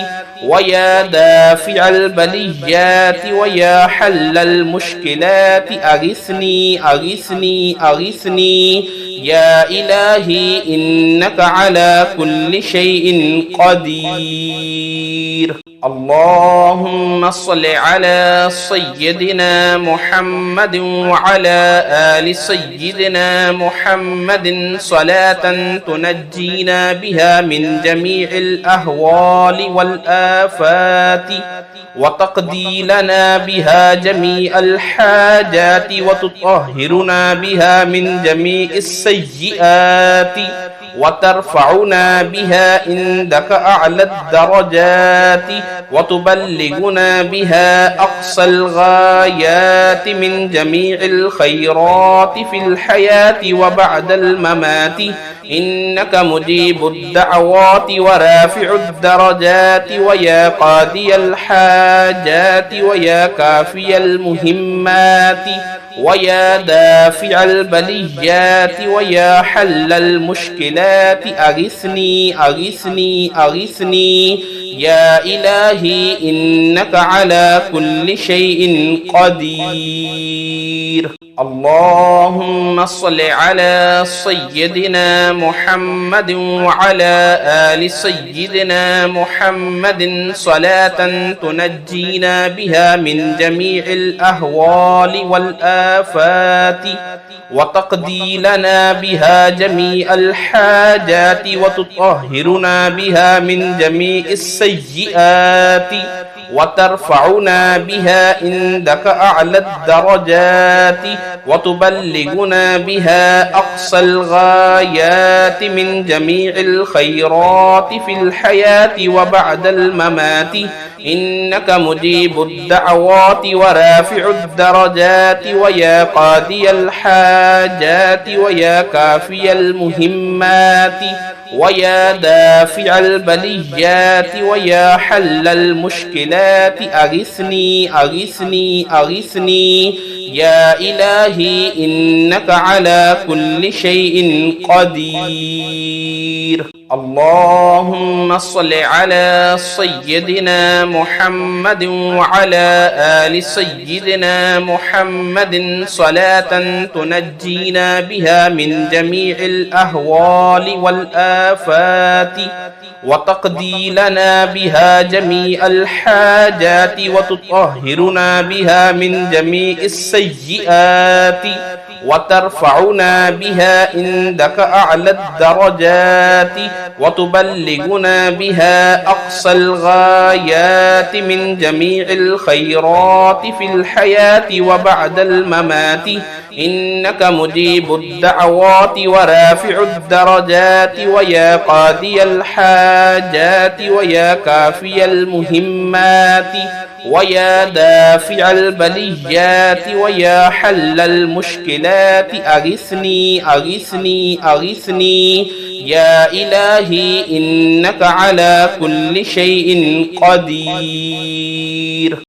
[SPEAKER 1] ويا دافع البليات ويا حل المشكلات أغثني أغثني أغثني يا إلهي إنك على كل شيء قدير. اللهم صل على سيدنا محمد وعلى آل سيدنا محمد صلاة تنجينا بها من جميع الأهوال والآفات وتقضي لنا بها جميع الحاجات وتطهرنا بها من جميع السيئات وترفعنا بها عندك أعلى الدرجات وتبلغنا بها أقصى الغايات من جميع الخيرات في الحياة وبعد الممات إنك مجيب الدعوات ورافع الدرجات ويا قاضي الحاجات ويا كافي المهمات ويا دافع البليات ويا حل المشكلات أغثني أغثني أغثني يا إلهي إنك على كل شيء قدير. اللهم صل على سيدنا محمد وعلى آل سيدنا محمد صلاة تنجينا بها من جميع الأهوال والآفات وتقضي لنا بها جميع الحاجات وتطهرنا بها من جميع السيئات وترفعنا بها عندك أعلى الدرجات وتبلغنا بها أقصى الغايات من جميع الخيرات في الحياة وبعد الممات إنك مجيب الدعوات ورافع الدرجات ويا قاضي الحاجات ويا كافي المهمات ويا دافع البليات ويا حل المشكلات أغثني أغثني أغثني يا إلهي إنك على كل شيء قدير. اللهم صل على سيدنا محمد وعلى آل سيدنا محمد صلاة تنجينا بها من جميع الأهوال والآفات وتقضي لنا بها جميع الحاجات وتطهرنا بها من جميع السيئات وترفعنا بها عندك أعلى الدرجات وتبلغنا بها أقصى الغايات من جميع الخيرات في الحياة وبعد الممات إنك مجيب الدعوات ورافع الدرجات ويا قاضي الحاجات ويا كافي المهمات ويا دافع البليات ويا حل المشكلات أغثني أغثني أغثني يا إلهي إنك على كل شيء قدير.